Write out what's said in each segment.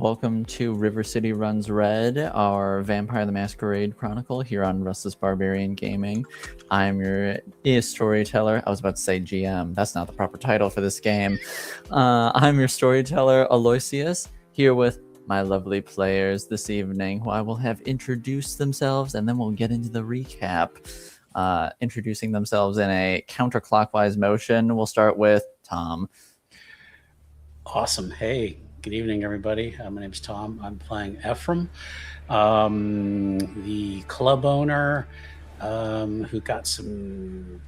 welcome to River City Runs Red, our Vampire the Masquerade Chronicle here on Restless Barbarian Gaming. I'm your storyteller. I was about to say GM. That's not the proper title for this game. I'm your storyteller, Aloysius, here with my lovely players this evening, who I will have introduce themselves, and then we'll get into the recap. Introducing themselves in a counterclockwise motion. We'll start with Tom. Awesome. Hey, good evening, everybody. My name's Tom. I'm playing Ephraim, the club owner who got some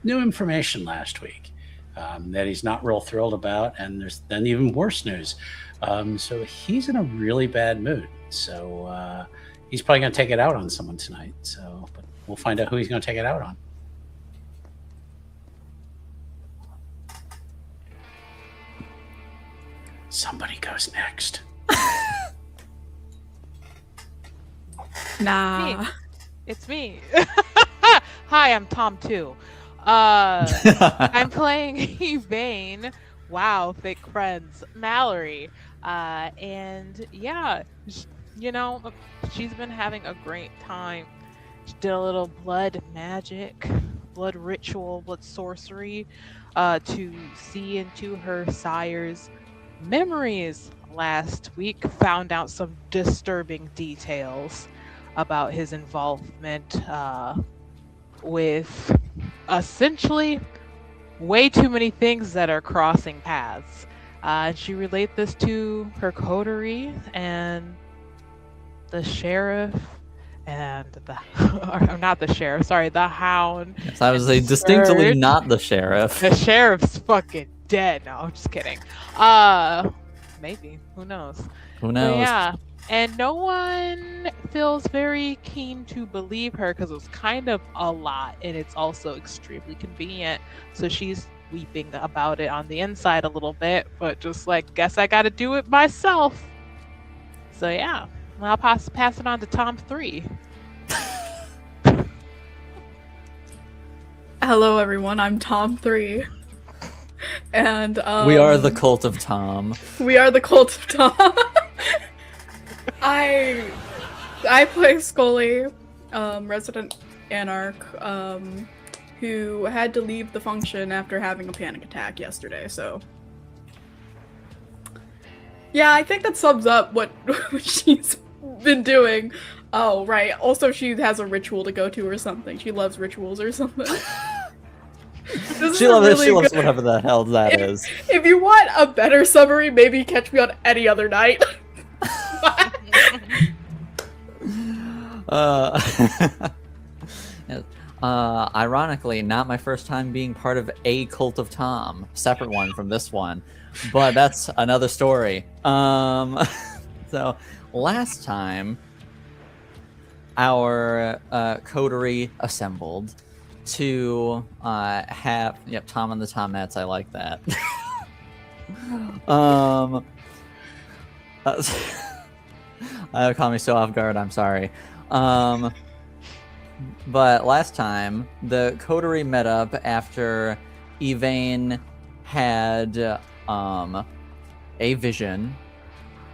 new information last week that he's not real thrilled about, and there's then even worse news. So he's in a really bad mood. So he's probably going to take it out on someone tonight. So, but we'll find out who he's going to take it out on. Somebody goes next. Nah. It's me. Hi, I'm Tom too. I'm playing Yvain. Wow, fake friends. Mallory. And yeah, you know, she's been having a great time. She did a little blood magic, blood ritual, blood sorcery, to see into her sire's memories last week. Found out some disturbing details about his involvement with essentially way too many things that are crossing paths. And she relayed this to her coterie and the sheriff and the or not the sheriff, sorry, the hound. Yes, I was distinctly not the sheriff. The sheriff's fucking dead. No, I'm just kidding. Maybe. Who knows? Who knows? But yeah. And no one feels very keen to believe her because it's kind of a lot, and it's also extremely convenient. So she's weeping about it on the inside a little bit, but just like, guess I gotta do it myself. So yeah. I'll pass it on to Tom 3. Hello everyone, I'm Tom 3. And we are the cult of Tom. We are the cult of Tom. I play Scully, resident anarch, who had to leave the function after having a panic attack yesterday, so yeah, I think that sums up what she's been doing. Oh, right. Also, she has a ritual to go to or something. She loves rituals or something. She loves whatever the hell that is. If you want a better summary, maybe catch me on any other night. Ironically, not my first time being part of a cult of Tom, separate one from this one, but that's another story. So last time, our coterie assembled to have Tom and the Tomettes. I like that. Caught me so off guard. I'm sorry. But last time, the coterie met up after Yvain had a vision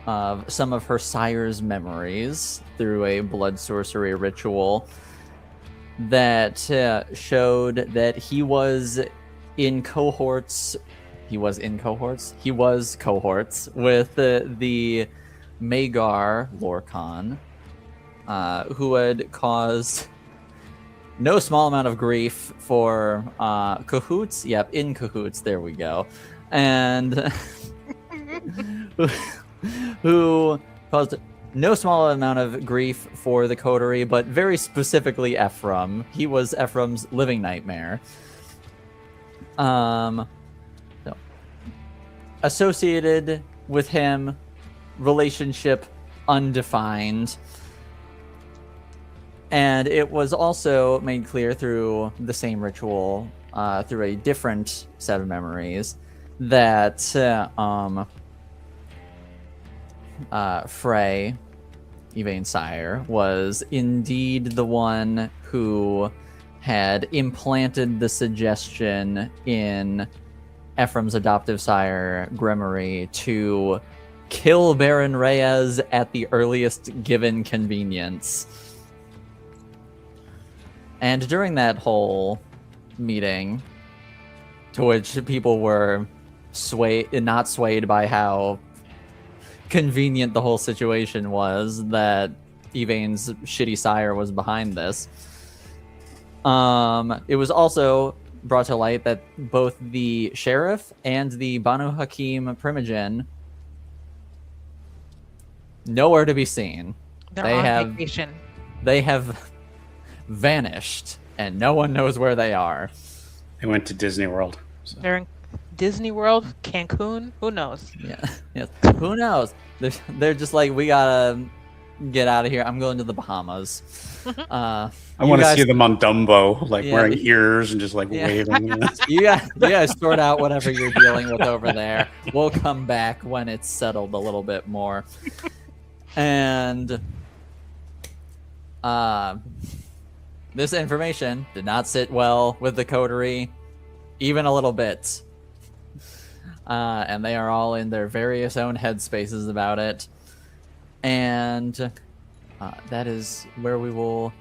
of some of her sire's memories through a blood sorcery ritual that showed that he was cohorts with the Magar Lorcan, who had caused no small amount of grief for cahoots. Yep, in cahoots, there we go. And who caused no small amount of grief for the coterie, but very specifically Ephraim. He was Ephraim's living nightmare. So, associated with him, relationship undefined. And it was also made clear through the same ritual, through a different set of memories, that Frey, Yvain's sire, was indeed the one who had implanted the suggestion in Ephraim's adoptive sire, Gremory, to kill Baron Reyes at the earliest given convenience. And during that whole meeting, to which people were not swayed by how convenient the whole situation was, that Evain's shitty sire was behind this. It was also brought to light that both the sheriff and the Banu Hakim Primogen nowhere to be seen. They're on vacation. They have vanished, and no one knows where they are. They went to Disney World. So. They're in Disney World, Cancun. Who knows? Yeah, yes. Who knows? They're just like, we gotta get out of here. I'm going to the Bahamas. I want to see them on Dumbo, like wearing ears and just like Yeah. waving. You guys sort out whatever you're dealing with over there. We'll come back when it's settled a little bit more. And this information did not sit well with the coterie, even a little bit. And they are all in their various own headspaces about it. And that is where we will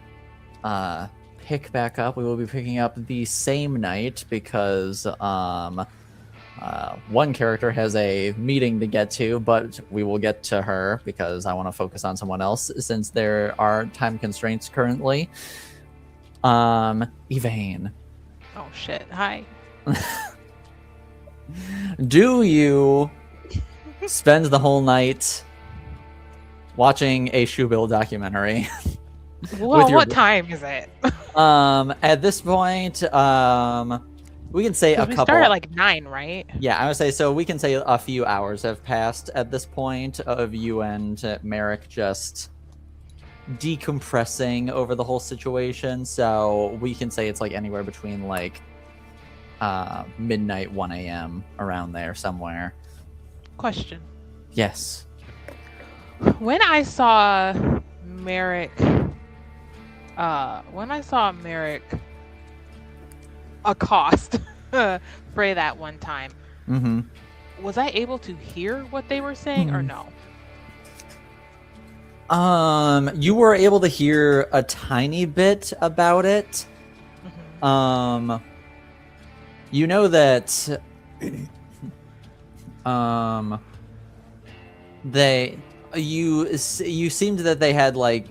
pick back up. We will be picking up the same night because one character has a meeting to get to, but we will get to her because I want to focus on someone else since there are time constraints currently. Evain. Oh shit! Hi. Do you spend the whole night watching a Shoebill documentary? Well, what time is it? At this point, we can say a We couple. start at like 9, right? Yeah, I would say so. We can say a few hours have passed at this point of you and Merrick just decompressing over the whole situation. So we can say it's like anywhere between like midnight, 1 a.m. around there somewhere. Question. Yes. When I saw Merrick accost Frey that one time, Mm-hmm. was I able to hear what they were saying or no? You were able to hear a tiny bit about it. Mhm. You know that you seemed that they had like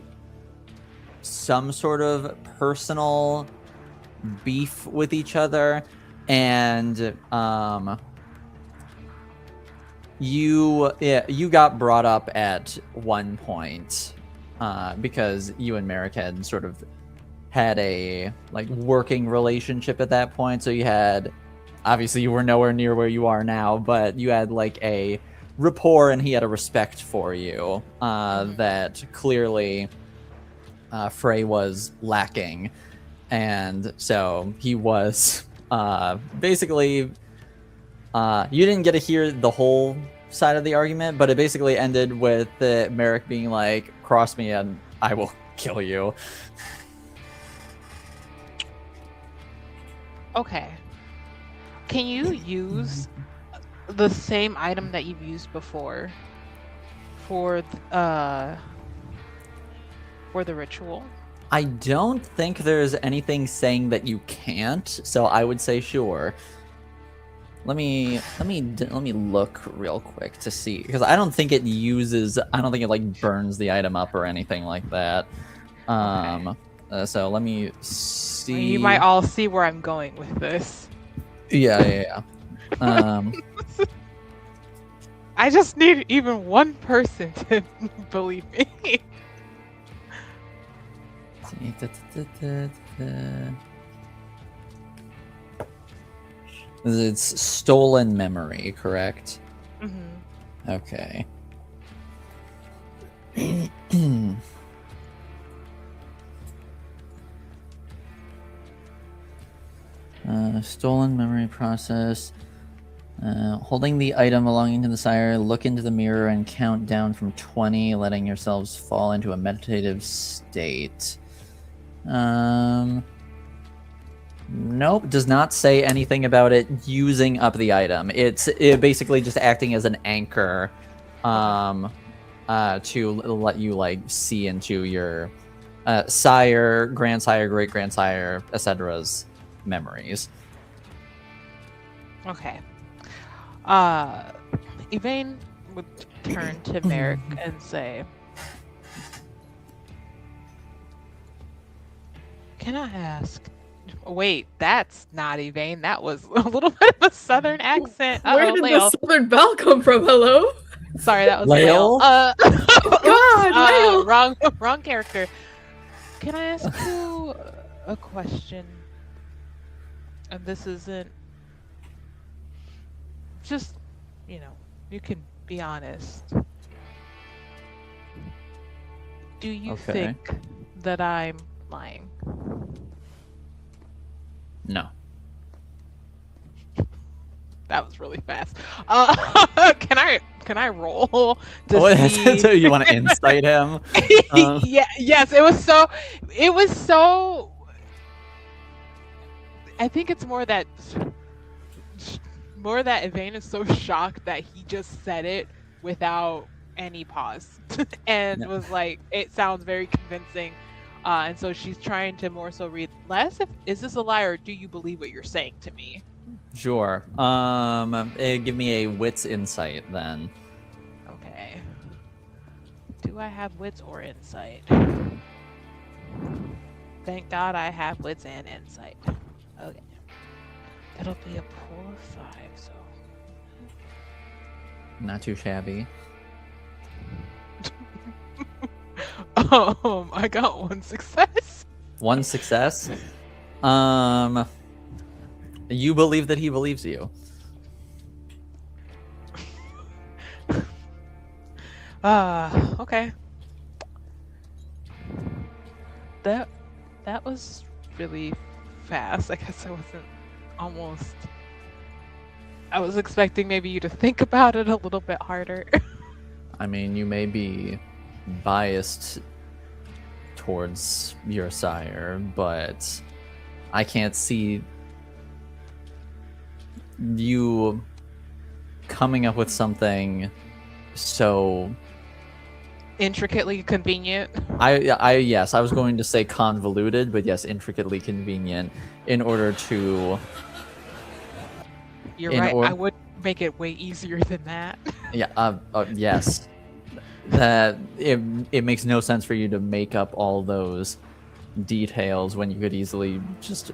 some sort of personal beef with each other, and you got brought up at one point because you and Merrick had sort of had a like working relationship at that point. So you had, obviously you were nowhere near where you are now, but you had like a rapport and he had a respect for you that clearly Frey was lacking. And so he was basically, you didn't get to hear the whole side of the argument, but it basically ended with Merrick being like, cross me and I will kill you. Okay. Can you use the same item that you've used before for the ritual? I don't think there's anything saying that you can't, so I would say sure. Let me look real quick to see, because I don't think it like burns the item up or anything like that. Okay. So let me see. You might all see where I'm going with this. Yeah. I just need even one person to believe me. It's stolen memory, correct? Mm-hmm. Okay. Stolen memory process. Holding the item belonging to the sire, look into the mirror and count down from 20, letting yourselves fall into a meditative state. Nope, does not say anything about it using up the item. It's basically just acting as an anchor to let you like see into your sire, grandsire, great grandsire, etc.'s memories. Okay. Yvain would turn to Merrick and say, "Can I ask?" Wait, that's not Yvain. That was a little bit of a southern accent. Where Uh-oh, did Leo. the Southern Belle come from? Hello? Sorry, that was Lale? Lale. God, Lale. Wrong character. Can I ask you a question? And this isn't just, you can be honest. Do you Okay. think that I'm lying? No. That was really fast. Can I roll to see? So you want to insight him? Yeah, yes, it was so I think it's more that Yvain is so shocked that he just said it without any pause and Yeah. was like, it sounds very convincing, and so she's trying to more so read less is this a lie or do you believe what you're saying to me? Sure. Give me a wits insight then. Okay, do I have wits or insight? Thank God I have wits and insight. Okay, that'll be a pool of 5, so Not too shabby. I got 1 success. One success. You believe that he believes you. Okay. That was really fast. I guess I was expecting maybe you to think about it a little bit harder. I mean, you may be biased towards your sire, but I can't see you coming up with something so Intricately convenient. Yes, I was going to say convoluted, but yes, intricately convenient in order to. You're right. I would make it way easier than that. Yeah. Yes. That it makes no sense for you to make up all those details when you could easily just,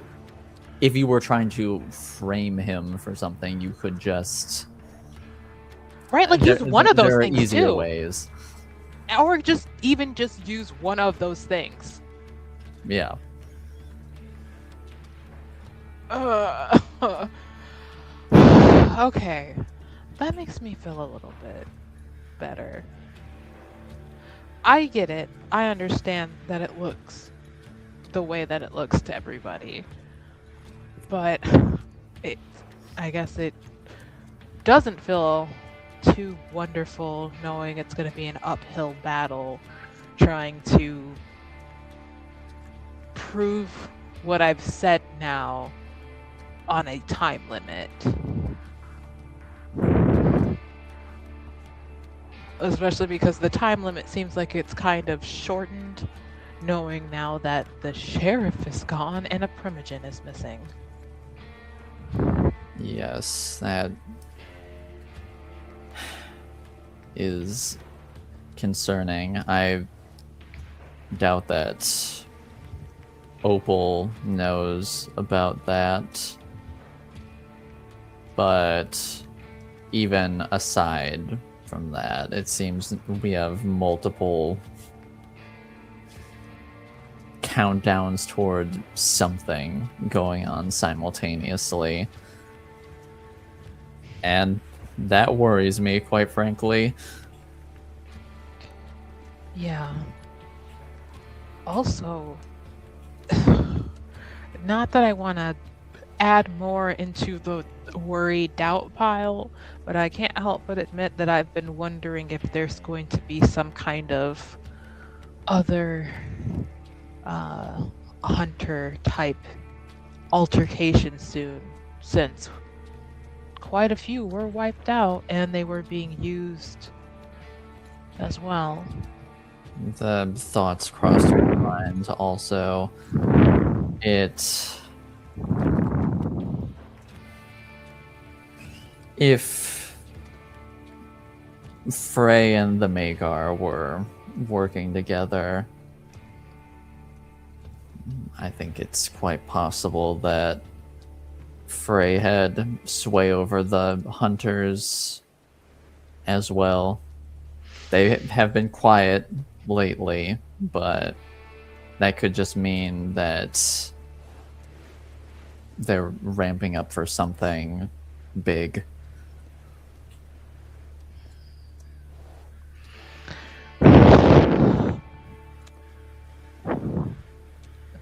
if you were trying to frame him for something, you could just. Right, like use one of those there things are easier too. ways. Or just use one of those things. Yeah. Okay. That makes me feel a little bit better. I get it. I understand that it looks the way that it looks to everybody. But I guess it doesn't feel too wonderful knowing it's going to be an uphill battle trying to prove what I've said now on a time limit. Especially because the time limit seems like it's kind of shortened, knowing now that the sheriff is gone and a primogen is missing. Yes, that is concerning. I doubt that Opal knows about that. But even aside from that, it seems we have multiple countdowns toward something going on simultaneously. And that worries me, quite frankly. Yeah. Also, not that I want to add more into the worry doubt pile, but I can't help but admit that I've been wondering if there's going to be some kind of other hunter type altercation soon, since quite a few were wiped out and they were being used as well. The thoughts crossed your mind also. If Frey and the Magar were working together, I think it's quite possible that Frey had sway over the hunters as well. They have been quiet lately, but that could just mean that they're ramping up for something big.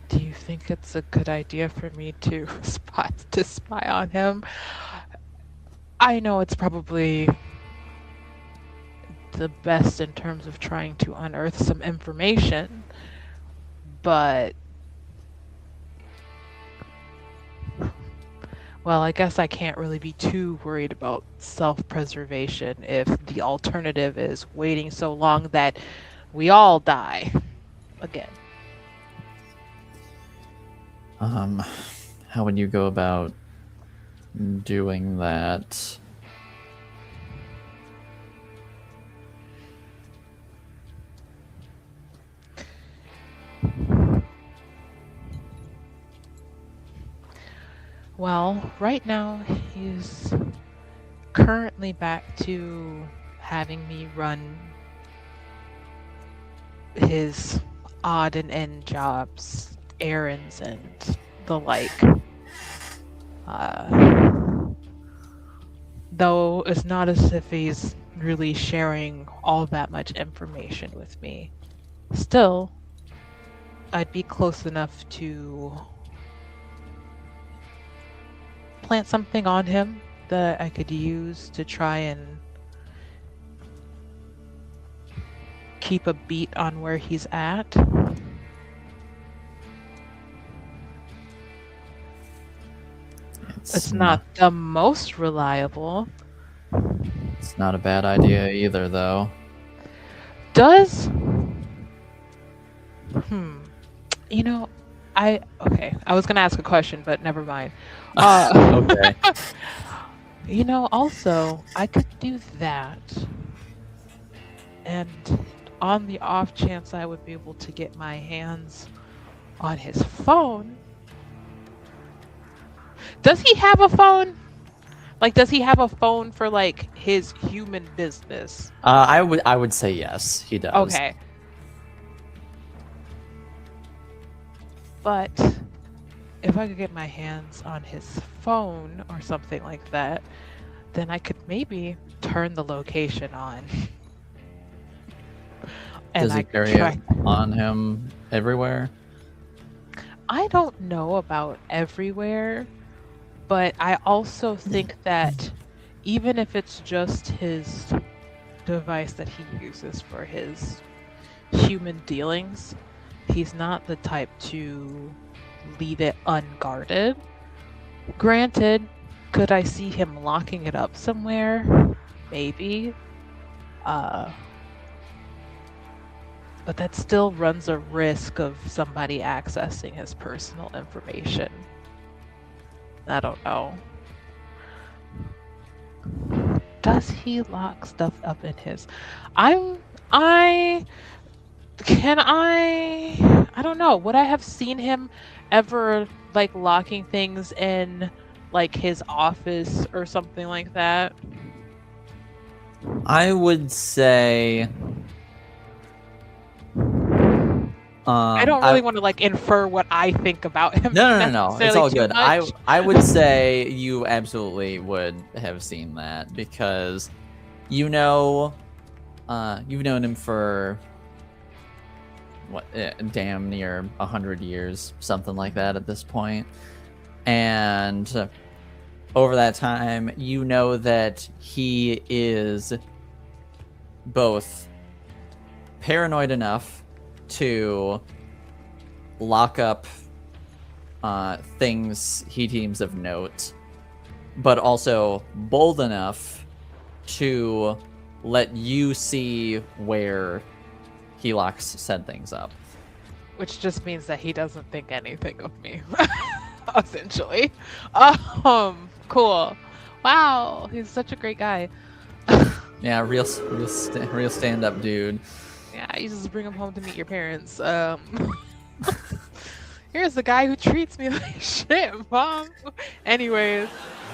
Do you think it's a good idea for me to spy on him? I know it's probably the best in terms of trying to unearth some information, but well, I guess I can't really be too worried about self-preservation if the alternative is waiting so long that we all die again. How would you go about doing that? Well, right now he's currently back to having me run his odd and end jobs, errands, and the like. Though it's not as if he's really sharing all that much information with me. Still, I'd be close enough to plant something on him that I could use to try and keep a beat on where he's at. It's not the most reliable. It's not a bad idea either, though. Does I was gonna ask a question, but never mind. Okay. Also, I could do that, and on the off chance I would be able to get my hands on his phone. Does he have a phone? Like, does he have a phone for like his human business? I would say yes, he does. Okay. But if I could get my hands on his phone or something like that, then I could maybe turn the location on. Does he carry it on him everywhere? I don't know about everywhere, but I also think that even if it's just his device that he uses for his human dealings, he's not the type to leave it unguarded. Granted, could I see him locking it up somewhere? Maybe. But that still runs a risk of somebody accessing his personal information. I don't know. Does he lock stuff up in his? I don't know. Would I have seen him ever like locking things in like his office or something like that? I would say I don't really want to like infer what I think about him. No. It's all good. Much. I would say you absolutely would have seen that because you've known him for damn near 100 years, something like that at this point. And over that time, you know that he is both paranoid enough to lock up things he deems of note, but also bold enough to let you see where Helix set things up. Which just means that he doesn't think anything of me, essentially. Cool. Wow, he's such a great guy. Yeah, real stand-up dude. Yeah, you just bring him home to meet your parents. Here's the guy who treats me like shit, Mom. Anyways.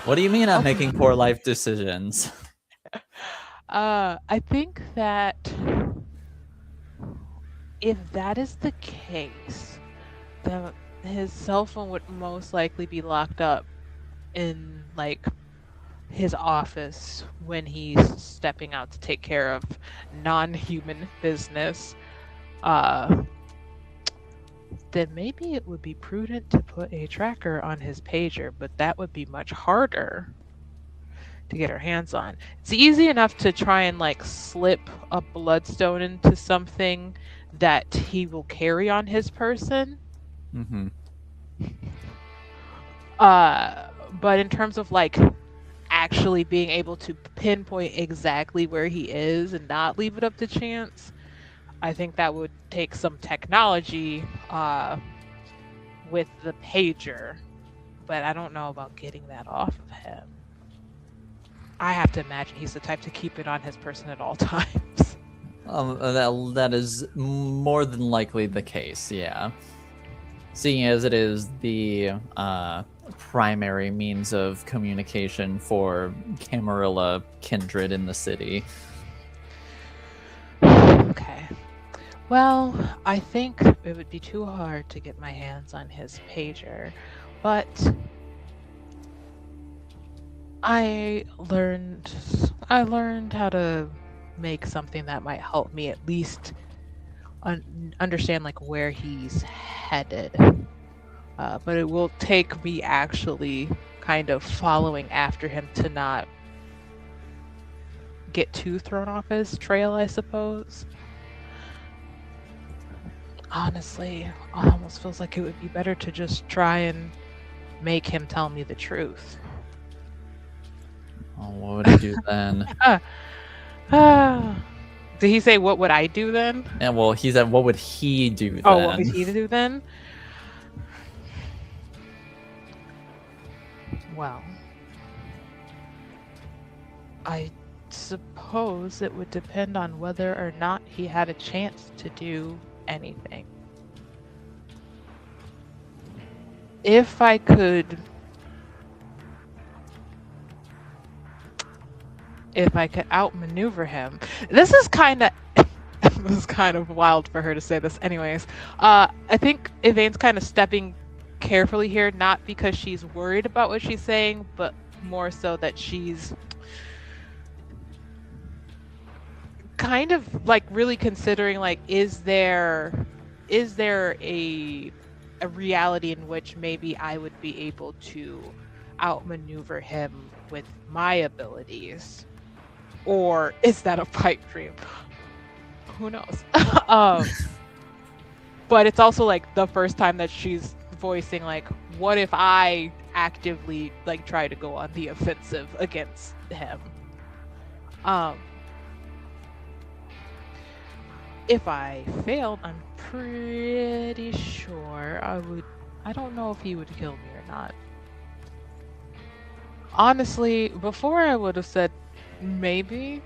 What do you mean I'm making poor life decisions? I think that if that is the case, then his cell phone would most likely be locked up in like his office when he's stepping out to take care of non-human business. Then maybe it would be prudent to put a tracker on his pager, but that would be much harder to get our hands on. It's easy enough to try and like slip a bloodstone into something that he will carry on his person. Mm-hmm. But in terms of like actually being able to pinpoint exactly where he is and not leave it up to chance, I think that would take some technology with the pager, but I don't know about getting that off of him. I have to imagine he's the type to keep it on his person at all times. That is more than likely the case, yeah. Seeing as it is the primary means of communication for Camarilla Kindred in the city. Okay. Well, I think it would be too hard to get my hands on his pager, but I learned how to make something that might help me at least understand like where he's headed. But it will take me actually kind of following after him to not get too thrown off his trail, I suppose. Honestly, it almost feels like it would be better to just try and make him tell me the truth. Oh, what would he do then? Did he say what would I do then? Yeah, well, he said, what would he do then? Oh, what would he do then? Well, I suppose it would depend on whether or not he had a chance to do anything. If I could outmaneuver him. This is kind of wild for her to say this anyways. I think Yvain's kind of stepping carefully here, not because she's worried about what she's saying, but more so that she's kind of like really considering like, is there a reality in which maybe I would be able to outmaneuver him with my abilities? Or is that a pipe dream? Who knows? But it's also like the first time that she's voicing like, what if I actively like try to go on the offensive against him? If I failed, I'm pretty sure I don't know if he would kill me or not. Honestly, before I would have said maybe.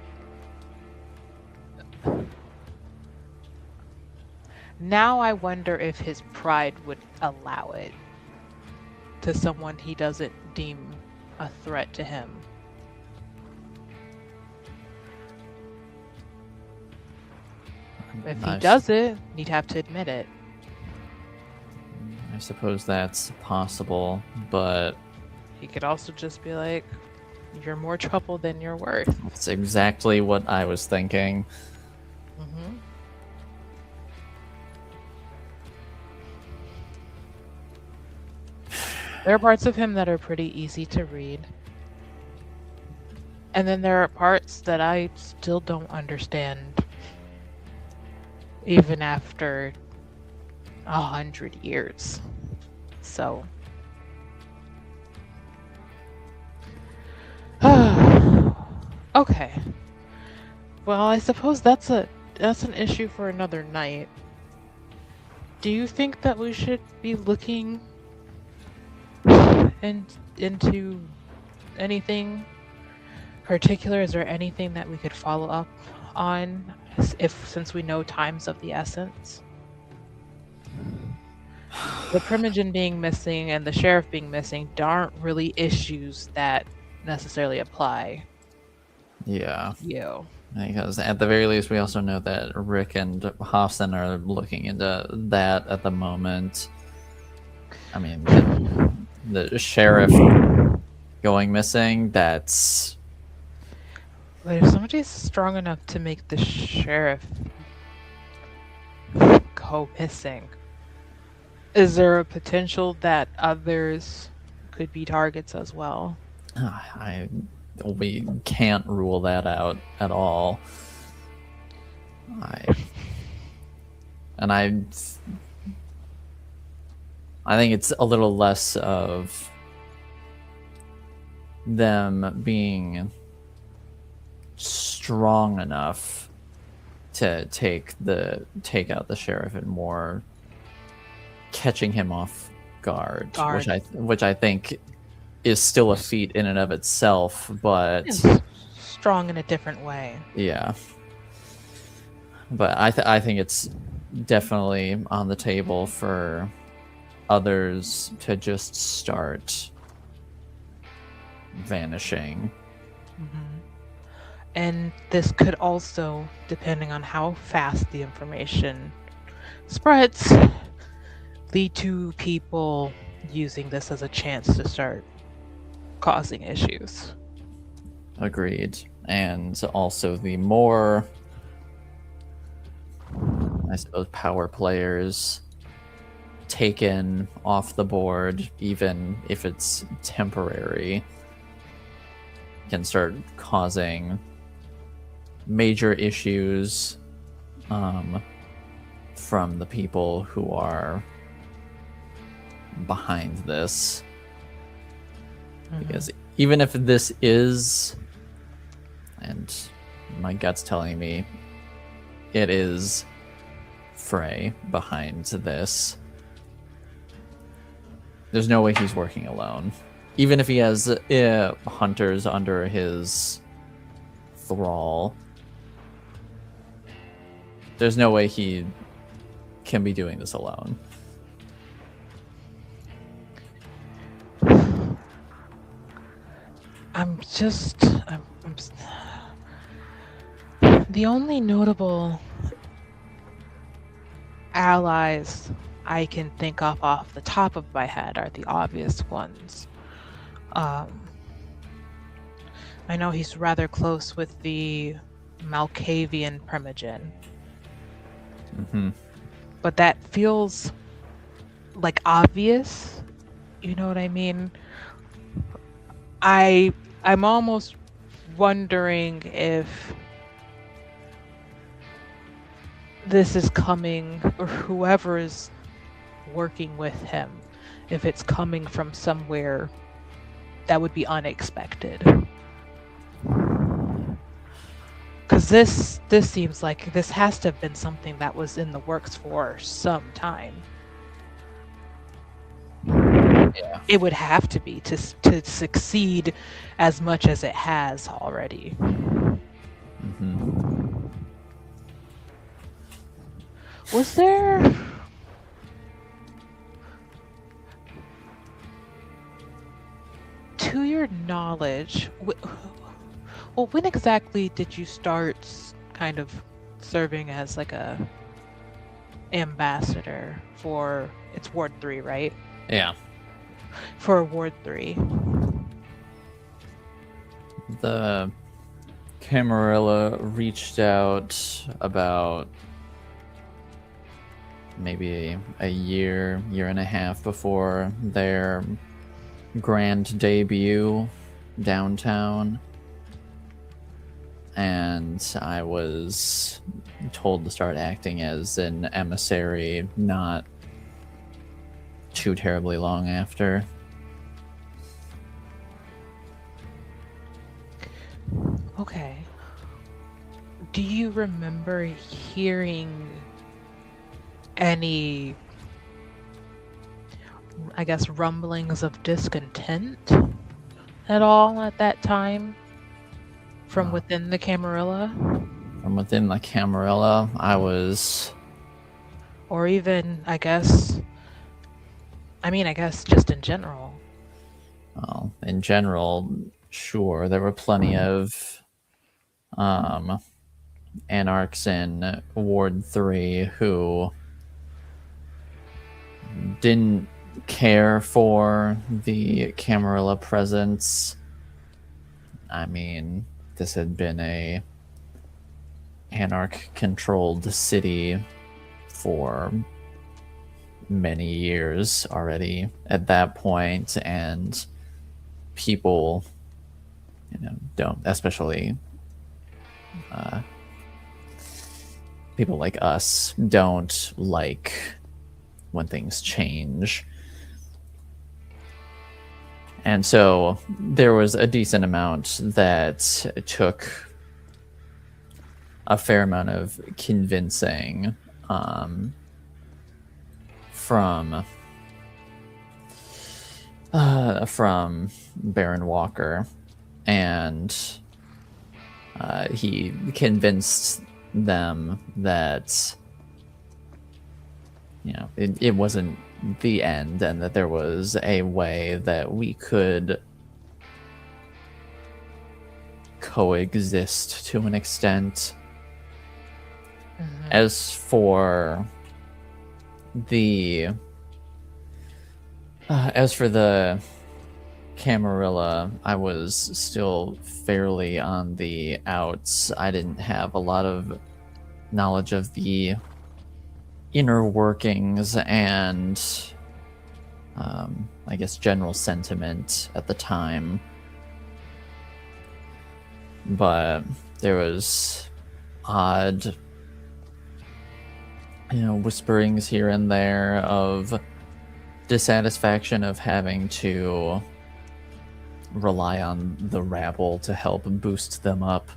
Now I wonder if his pride would allow it to someone he doesn't deem a threat to him. If he does it, he'd have to admit it. I suppose that's possible, but He could also just be like, you're more trouble than you're worth. that's exactly what I was thinking. Mm-hmm. There are parts of him that are pretty easy to read. And then there are parts that I still don't understand. Even after 100 years. So. Okay. Well, I suppose that's an issue for another night. Do you think that we should be looking into anything particular? Is there anything that we could follow up on since we know time's of the essence? The Primogen being missing and the sheriff being missing aren't really issues that necessarily apply Yeah. to you. Because at the very least, we also know that Rick and Hobson are looking into that at the moment. I mean, the sheriff going missing, that's... But if somebody's strong enough to make the sheriff go missing, is there a potential that others could be targets as well? We can't rule that out at all. I think it's a little less of them being strong enough to take out the sheriff, and more catching him off guard. which I think is still a feat in and of itself, but It's strong in a different way. yeah. But I think it's definitely on the table for others to just start vanishing. And this could also, depending on how fast the information spreads, lead to people using this as a chance to start causing issues. Agreed. And also the more, I suppose, power players taken off the board, even if it's temporary, can start causing major issues from the people who are behind this. Because even if this is, and my gut's telling me it is Frey behind this, there's no way he's working alone. Even if he has hunters under his thrall, there's no way he can be doing this alone. The only notable allies I can think of off the top of my head are the obvious ones. I know he's rather close with the Malkavian Primogen. But that feels like obvious. You know what I mean? I'm almost wondering if this is coming, or whoever is working with him, if it's coming from somewhere that would be unexpected. Because this seems like this has to have been something that was in the works for some time. Yeah. It would have to be to succeed as much as it has already. Was there... To your knowledge, well, when exactly did you start kind of serving as like a ambassador for, it's Ward 3, right? Yeah. For Ward 3. The Camarilla reached out about maybe a year and a half before their grand debut downtown, and I was told to start acting as an emissary not too terribly long after. Okay. Do you remember hearing any, I guess, rumblings of discontent at all at that time from within the Camarilla? From within the Camarilla, I was... Or even, I guess just in general. Well, in general, sure, there were plenty of anarchs in Ward 3 who didn't care for the Camarilla presence. I mean, this had been a anarch-controlled city for many years already at that point, and people, don't, especially people like us, don't like when things change. And so there was a decent amount that took a fair amount of convincing from Baron Walker, and he convinced them that it wasn't the end, and that there was a way that we could coexist to an extent. As for the Camarilla, I was still fairly on the outs. I didn't have a lot of knowledge of the inner workings and I guess general sentiment at the time. But there was odd whisperings here and there of dissatisfaction of having to rely on the rabble to help boost them up.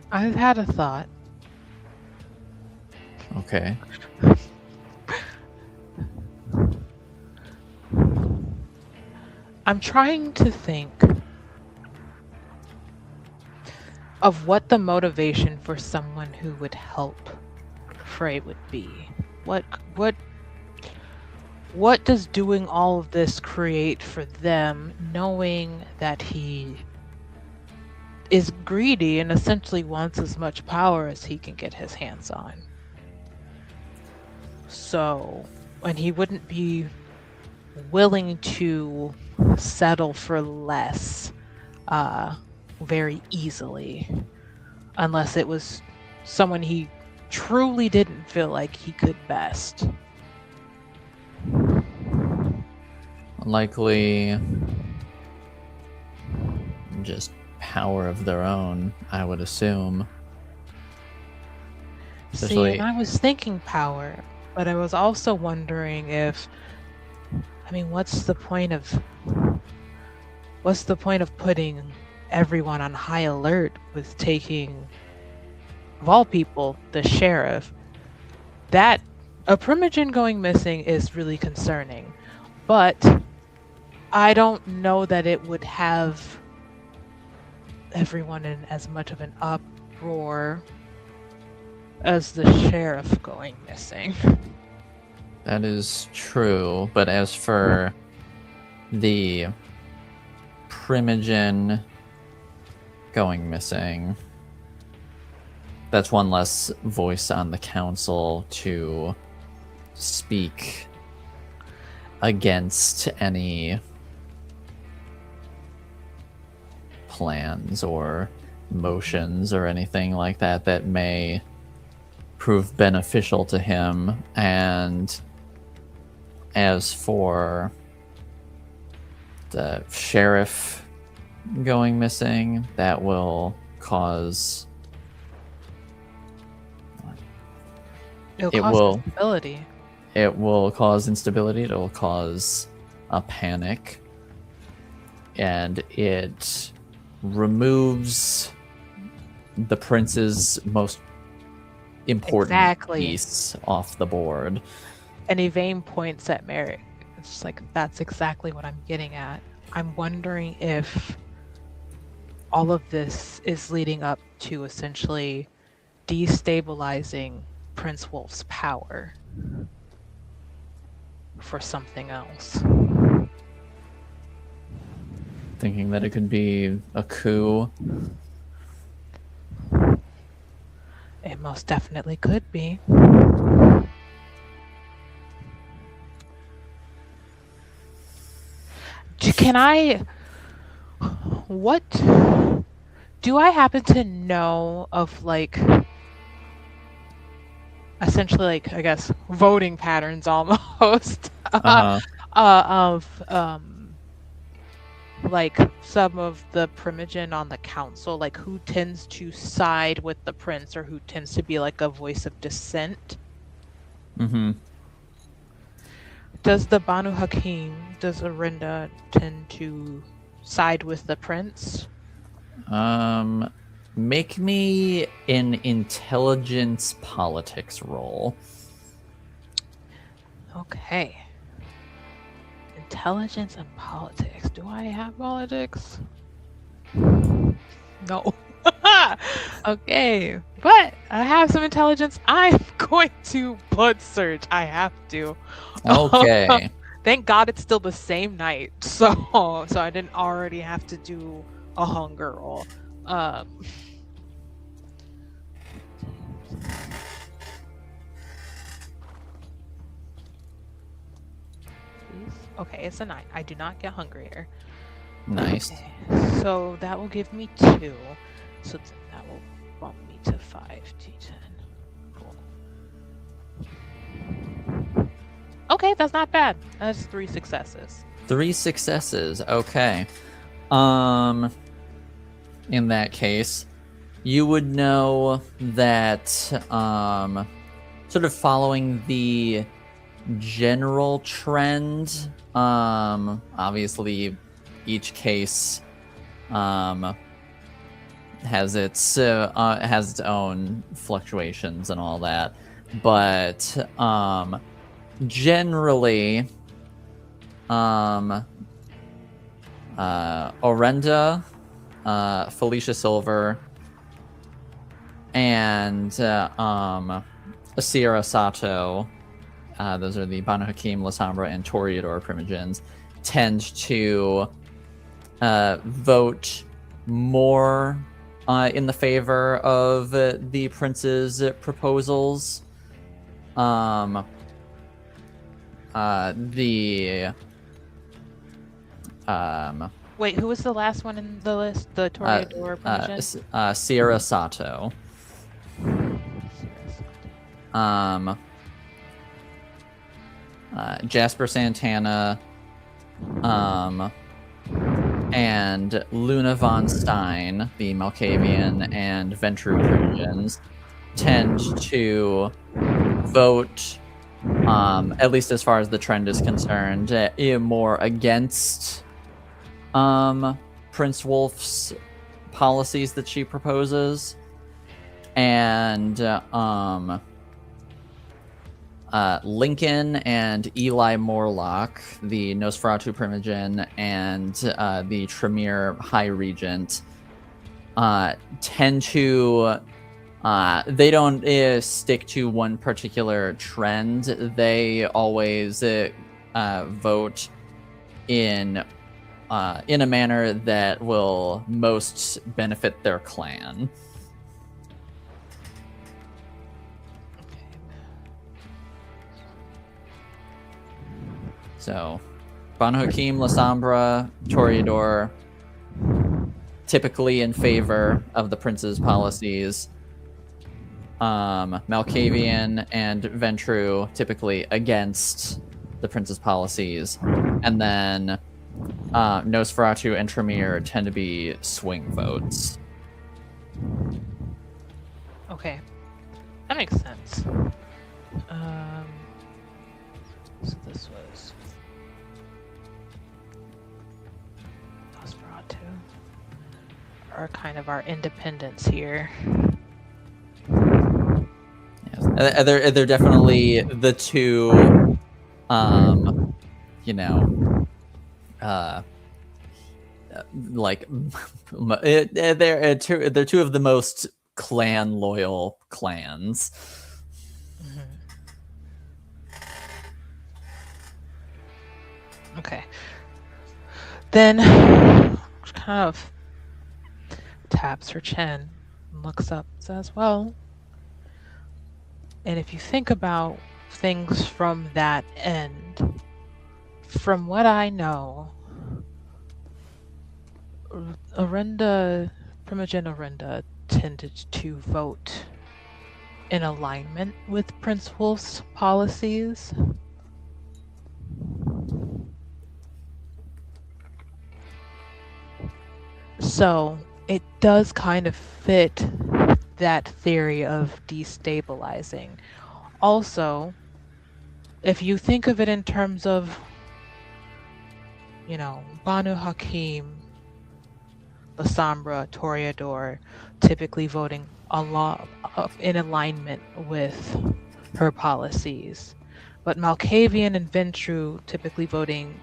I've had a thought. Okay. I'm trying to think of what the motivation for someone who would help Frey would be. What does doing all of this create for them, knowing that he is greedy and essentially wants as much power as he can get his hands on? So, and he wouldn't be willing to settle for less very easily, unless it was someone he truly didn't feel like he could best. Likely just power of their own, I would assume. See, and I was thinking power, but I was also wondering if, what's the point of putting everyone on high alert with taking, of all people, the sheriff? That a Primogen going missing is really concerning, but I don't know that it would have everyone in as much of an uproar as the sheriff going missing. That is true, but as for the Primogen going missing, that's one less voice on the council to speak against any plans or motions or anything like that that may prove beneficial to him. And as for the sheriff going missing, that will cause It'll It cause will. instability. It will cause instability. It will cause a panic, and it removes the prince's most important Exactly. piece off the board. And Yvain points at Merrick. It's like, that's exactly what I'm getting at. I'm wondering if all of this is leading up to essentially destabilizing Prince Wolf's power for something else. Thinking that it could be a coup. It most definitely could be. What do I happen to know of, like, essentially, like, I guess, voting patterns almost Uh-huh. of like some of the Primogen on the council, like who tends to side with the prince or who tends to be like a voice of dissent? Mm-hmm. Does the Banu Hakim, does Arinda tend to side with the prince? Make me an intelligence politics roll. Okay. Intelligence and politics. Do I have politics? No. Okay. But I have some intelligence. I'm going to blood surge. I have to. Okay. Thank God it's still the same night. So I didn't already have to do a hunger roll. Okay, it's a 9. I do not get hungrier. Nice. Okay, so that will give me 2. So then that will bump me to 5 D10. Cool. Okay, that's not bad. That's 3 successes. 3 successes. Okay. In that case, you would know that sort of following the general trend, obviously each case has its own fluctuations and all that, but generally Orenda, Felicia Silver, and Sierra Sato, those are the Banu Hakim, Lasombra, and Toreador Primogens, tend to vote more in the favor of the prince's proposals. Wait, who was the last one in the list? The Toreador Primogen? Sierra Sato. Jasper Santana, and Luna von Stein, the Malkavian and Ventru Primogens, tend to vote, at least as far as the trend is concerned, more against Prince Wolf's policies that she proposes, and Lincoln and Eli Morlock, the Nosferatu Primogen and the Tremere High Regent, tend to they don't stick to one particular trend. They always vote in a manner that will most benefit their clan. So, Banu Hakim, Lasombra, Toreador, typically in favor of the prince's policies. Malkavian and Ventru, typically against the prince's policies. And then Nosferatu and Tremere tend to be swing votes. Okay. That makes sense. So this was Nosferatu, or kind of our independence here. Yes. They're definitely the two, you know, like they're two of the most clan loyal clans. Okay. Then kind of taps her chin and looks up and says, well, and if you think about things from that end, from what I know, Primogen Orinda tended to vote in alignment with Prince Wolf's policies. So it does kind of fit that theory of destabilizing. Also, if you think of it in terms of, Banu Hakim, Lasombra, Toreador, typically voting in alignment with her policies, but Malkavian and Ventru typically voting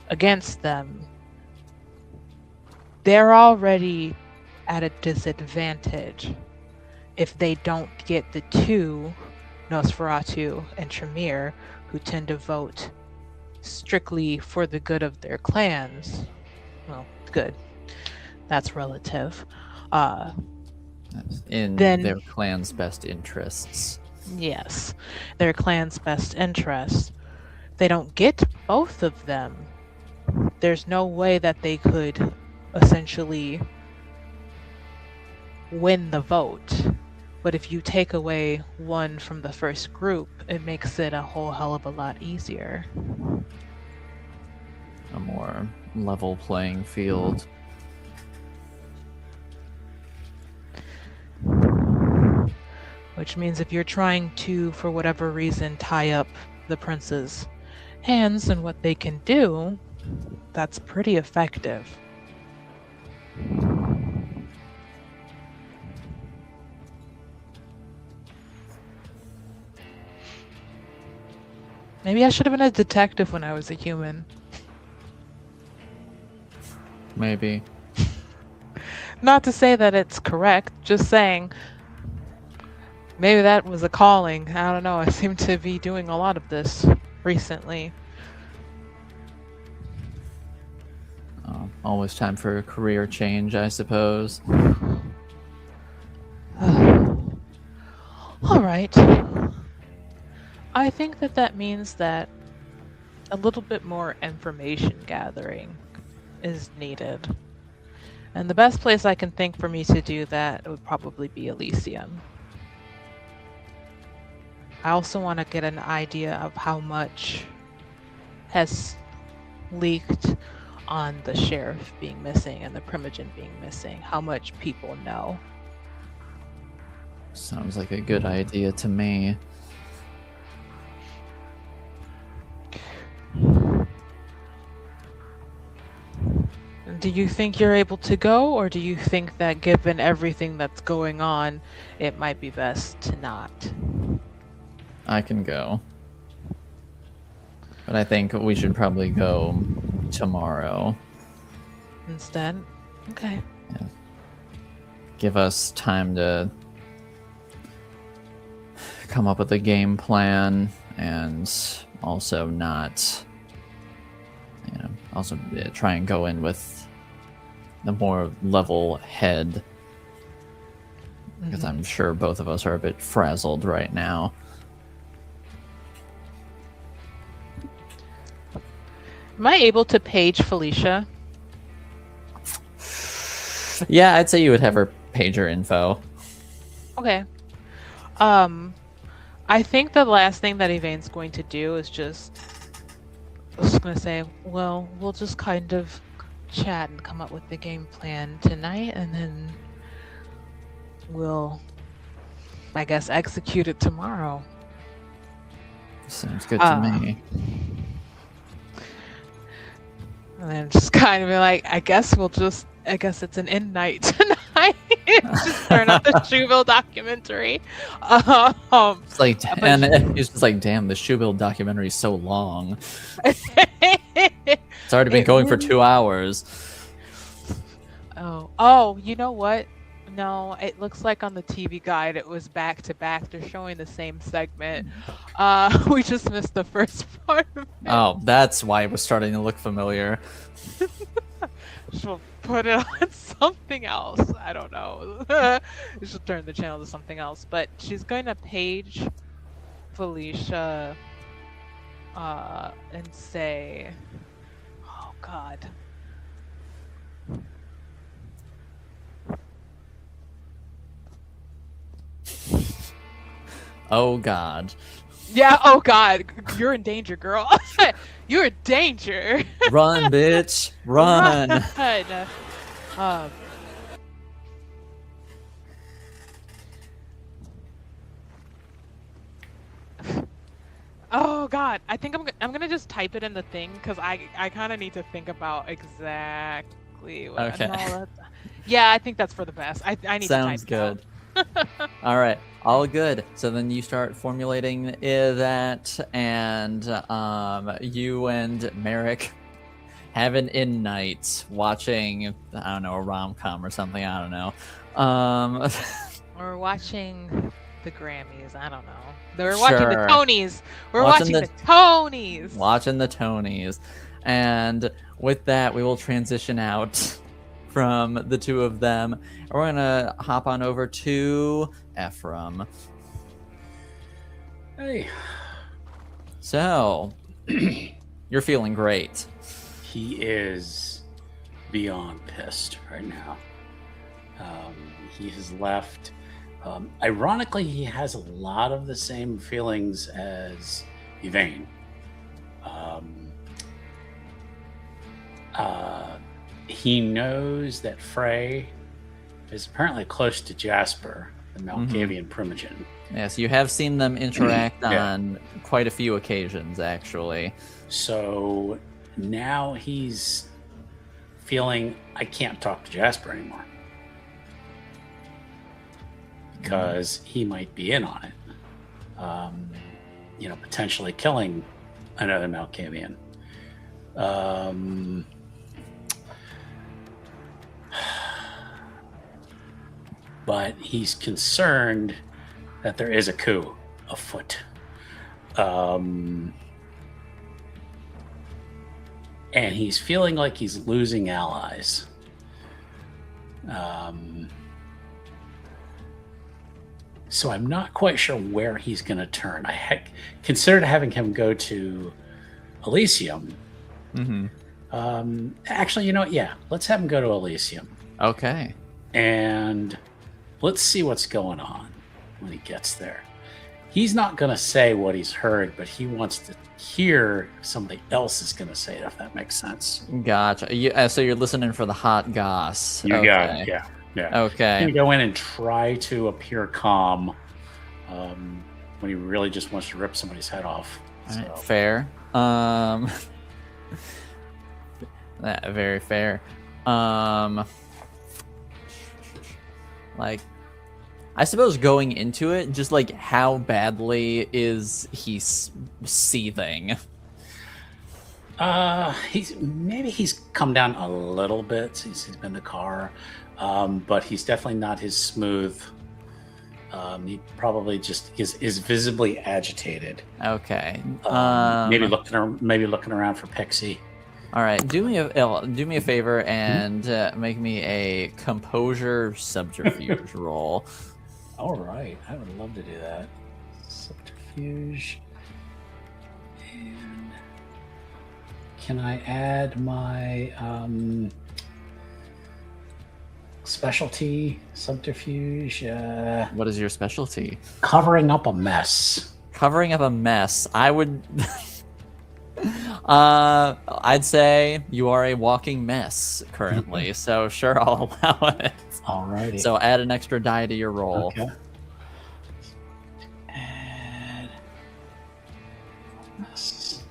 against them, they're already at a disadvantage if they don't get the two, Nosferatu and Tremere, who tend to vote strictly for the good of their clans. Well, good. That's relative. In their clan's best interests. Yes, their clan's best interests. They don't get both of them. There's no way that they could essentially win the vote. But if you take away one from the first group, it makes it a whole hell of a lot easier. A more level playing field. Which means if you're trying to, for whatever reason, tie up the prince's hands and what they can do, that's pretty effective. Maybe I should have been a detective when I was a human. Maybe. Not to say that it's correct, just saying maybe that was a calling. I don't know, I seem to be doing a lot of this recently. Always time for a career change, I suppose. All right. I think that means that a little bit more information gathering is needed. And the best place I can think for me to do that would probably be Elysium. I also want to get an idea of how much has leaked on the sheriff being missing and the Primogen being missing. How much people know. Sounds like a good idea to me. Do you think you're able to go, or do you think that given everything that's going on, it might be best to not? I can go. But I think we should probably go tomorrow. Instead? Okay. Yeah. Give us time to come up with a game plan and also not, also try and go in with the more level head. Because I'm sure both of us are a bit frazzled right now. Am I able to page Felicia? Yeah, I'd say you would have her pager info. Okay. I think the last thing that Yvain's going to do is I was going to say, well, we'll just kind of chat and come up with the game plan tonight, and then we'll, I guess, execute it tomorrow. Sounds good to me. And then just kind of be like, I guess it's an end night tonight. Just turn on the Shoeville documentary. It's like, but- and he's just like, damn, the Shoeville documentary is so long. It's already been going for 2 hours. Oh, you know what? No, it looks like on the TV guide it was back to back. They're showing the same segment. We just missed the first part of it. Oh, that's why it was starting to look familiar. She'll put it on something else. I don't know. She'll turn the channel to something else. But she's going to page Felicia and say, oh God. Oh God. Yeah, oh God. You're in danger, girl. You're in danger. Run, bitch. Run. Run. Oh God, I think I'm gonna just type it in the thing because I kind of need to think about exactly what. Okay. Yeah, I think that's for the best. I need Sounds to type good. All right, all good. So then you start formulating that, and you and Merrick have an in night watching, I don't know, a rom-com or something. I don't know. We're watching the Grammys. I don't know. We're watching the Sure. Tonys. We're Watching watching the Tonys. Watching the Tonys, and with that, we will transition out from the two of them. We're gonna hop on over to Ephraim. Hey, So, you're feeling great. he is beyond pissed right now. He has left. Ironically, he has a lot of the same feelings as Yvain. He knows that Frey is apparently close to Jasper, the Malkavian Primogen. Yes, you have seen them interact Yeah. on quite a few occasions, actually. So now he's feeling, I can't talk to Jasper anymore because he might be in on it. Potentially killing another Malkavian. But he's concerned that there is a coup afoot. And he's feeling like he's losing allies. So I'm not quite sure where he's going to turn. I considered having him go to Elysium. Actually, you know what? Yeah, let's have him go to Elysium. Okay. And let's see what's going on when he gets there. He's not going to say what he's heard, but he wants to hear somebody else is going to say it, if that makes sense. Gotcha. So you're listening for the hot goss. You got it. Yeah. Okay. You go in and try to appear calm when he really just wants to rip somebody's head off. All right, fair. Very fair. Like, I suppose going into it, just like how badly is he seething? He's come down a little bit since he's been in the car, but he's definitely not his smooth. He probably just is visibly agitated. Okay. Maybe looking around for Pixie. All right. Do me a favor and make me a composure subterfuge roll. All right, I would love to do that. Subterfuge. And can I add my specialty subterfuge? What is your specialty? Covering up a mess. Covering up a mess. I would. I'd say you are a walking mess currently. So sure, I'll allow it. Alrighty. So add an extra die to your roll. Okay. Add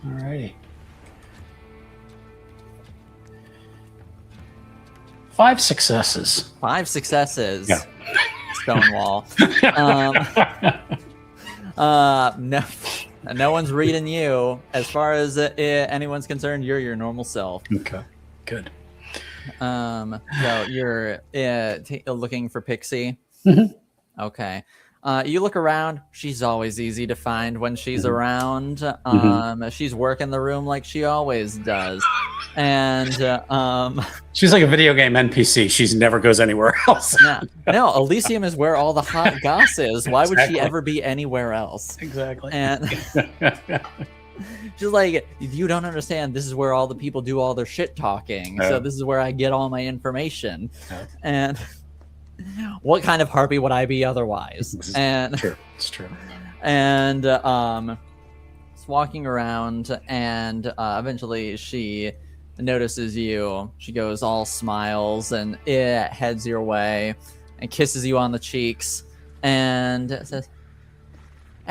Alrighty. 5 successes. 5 successes. Yeah. Stonewall. No one's reading you. As far as anyone's concerned, you're your normal self. Okay, good. So you're looking for Pixie. Mhm. Okay. You look around. She's always easy to find when she's around. She's working the room like she always does. And She's like a video game NPC. She never goes anywhere else. yeah. No, Elysium is where all the hot goss is. Why would she ever be anywhere else? Exactly. And she's like, you don't understand. This is where all the people do all their shit talking. So this is where I get all my information. And what kind of harpy would I be otherwise? And it's true. And it's walking around, and eventually she notices you. She goes all smiles and heads your way and kisses you on the cheeks and says,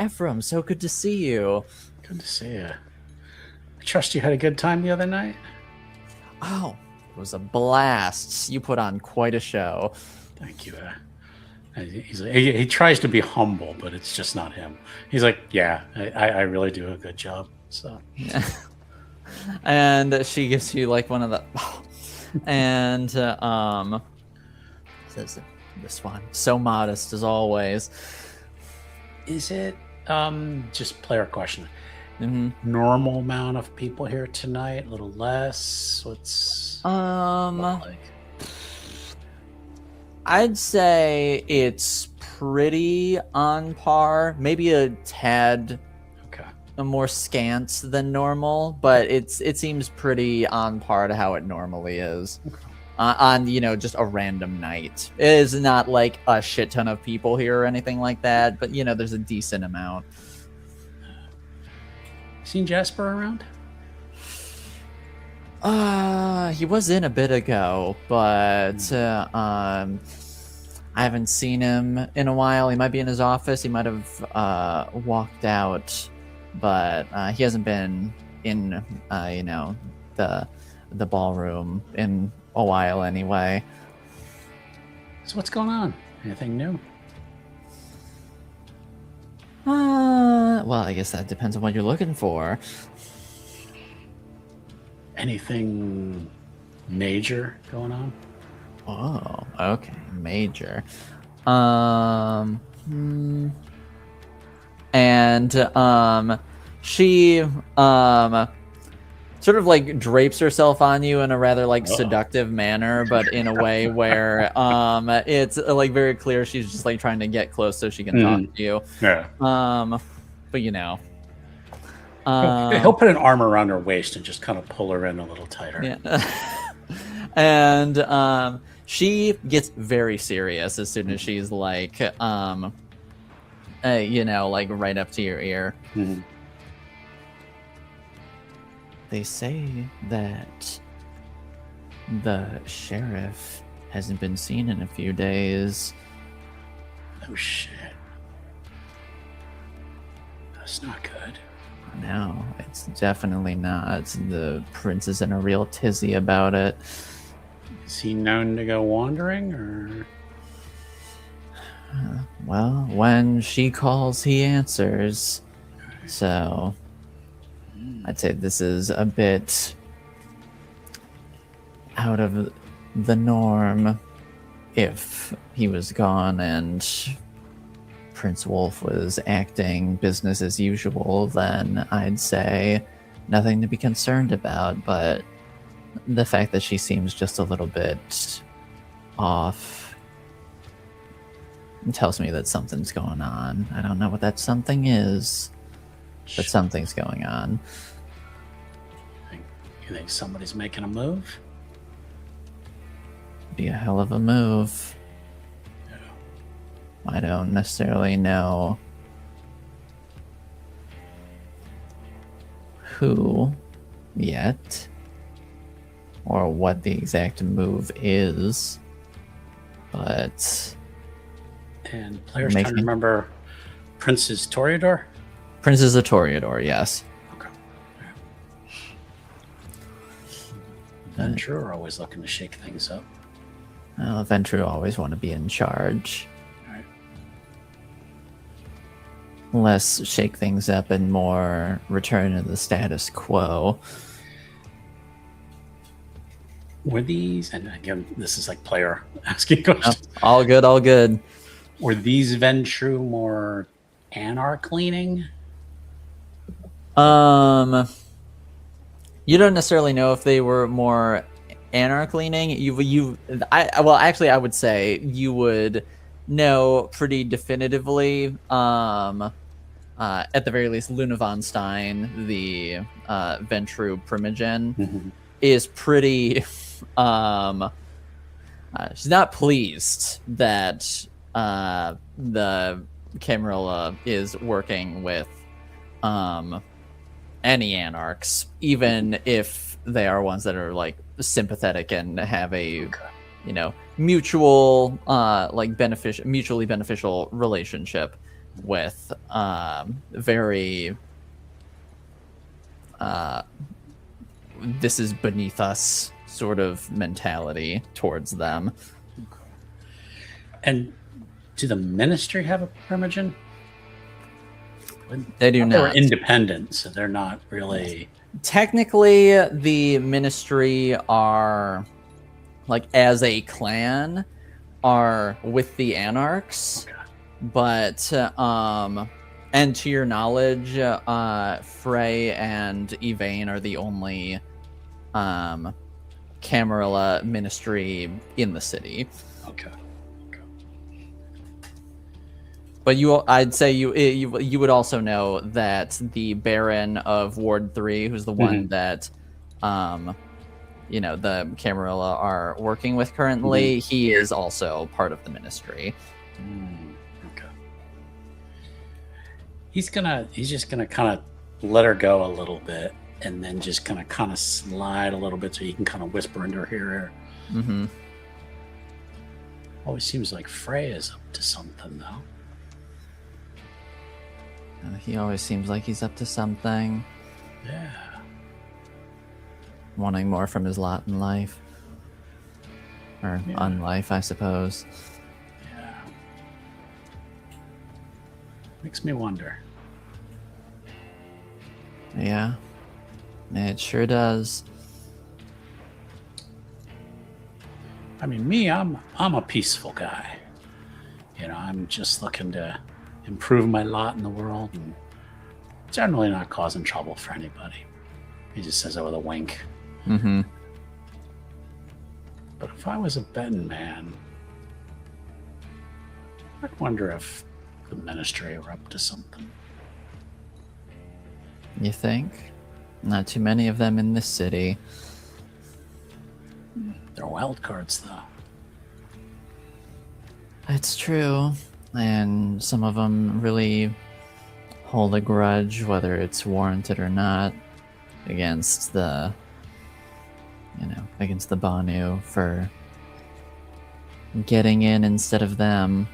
Ephraim, so good to see you. Good to see you. I trust you had a good time the other night. Oh, it was a blast. You put on quite a show. Thank you. He tries to be humble, but it's just not him. He's like, yeah, I really do a good job. So, and she gives you like one of the, and says, "This one, so modest as always." Is it just player question? Mm-hmm. Normal amount of people here tonight? A little less? What's like? I'd say it's pretty on par, maybe a tad more scant than normal, but it seems pretty on par to how it normally is. On just a random night. It is not like a shit ton of people here or anything like that, but there's a decent amount. Seen Jasper around? He was in a bit ago, but I haven't seen him in a while. He might be in his office. He might have walked out, but he hasn't been in the ballroom in a while anyway. So what's going on? Anything new? Well, I guess that depends on what you're looking for. Anything major going on? Oh, okay, major. And she sort of like drapes herself on you in a rather like seductive manner, but in a way where it's like very clear she's just like trying to get close so she can talk to you. Yeah. But he'll put an arm around her waist and just kind of pull her in a little tighter. Yeah. And she gets very serious as soon as she's like like right up to your ear. Mm-hmm. They say that the sheriff hasn't been seen in a few days. Oh shit. That's not good. No, it's definitely not. The prince is in a real tizzy about it. Is he known to go wandering, or? Well, when she calls, he answers. So, I'd say this is a bit out of the norm. If he was gone and Prince Wolf was acting business as usual, then I'd say nothing to be concerned about. But the fact that she seems just a little bit off tells me that something's going on. I don't know what that something is, but something's going on. You think somebody's making a move? Be a hell of a move. I don't necessarily know who yet, or what the exact move is, but... And players trying to remember Prince's Toreador? Prince is a Toreador, yes. Okay. Venture are always looking to shake things up. Well, Ventrue always want to be in charge. Right. Less shake things up and more return to the status quo. Were these, and again, this is like player asking questions. All good, all good. Were these Ventrue more anarch leaning? You don't necessarily know if they were more anarch leaning. I would say you would know pretty definitively. At the very least, Luna von Stein, the Ventrue Primogen, Mm-hmm. is pretty. She's not pleased that the Camarilla is working with any anarchs, even if they are ones that are like sympathetic and have a mutual mutually beneficial relationship with very this is beneath us sort of mentality towards them. And do the ministry have a Primogen? They do They're not. independent, so they're not really. Technically, the ministry are, like, as a clan, are with the anarchs, but and to your knowledge, Frey and Yvain are the only Camarilla ministry in the city. Okay. But I'd say you would also know that the Baron of Ward 3, who's the one that, the Camarilla are working with currently, he is also part of the ministry. Okay. He's just gonna kind of let her go a little bit, and then just kind of slide a little bit so you can kind of whisper into her ear. Mm-hmm. Always seems like Frey is up to something, though. He always seems like he's up to something. Yeah. Wanting more from his lot in life. Or unlife, I suppose. Yeah. Makes me wonder. Yeah. It sure does. I mean, me, I'm a peaceful guy. I'm just looking to improve my lot in the world and generally not causing trouble for anybody. He just says it with a wink. Mm-hmm. But if I was a betting man, I'd wonder if the ministry were up to something. You think? Not too many of them in this city. They're wild cards, though. It's true. And some of them really hold a grudge, whether it's warranted or not, against the Banu for getting in instead of them.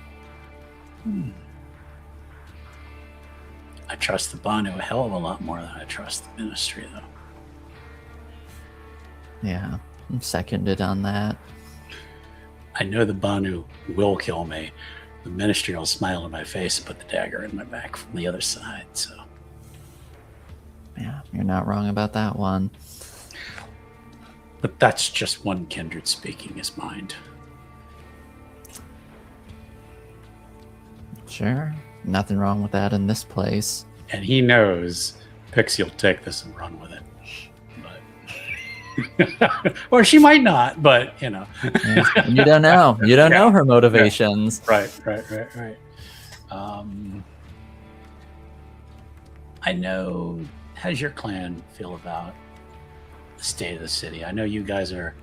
I trust the Banu a hell of a lot more than I trust the ministry, though. Yeah, I'm seconded on that. I know the Banu will kill me. The ministry will smile in my face and put the dagger in my back from the other side, so. Yeah, you're not wrong about that one. But that's just one Kindred speaking his mind. Sure, nothing wrong with that in this place. And he knows Pixie will take this and run with it. But or she might not, but Yeah, you don't know. You don't know her motivations. Right. I know. How does your clan feel about the state of the city? I know you guys are,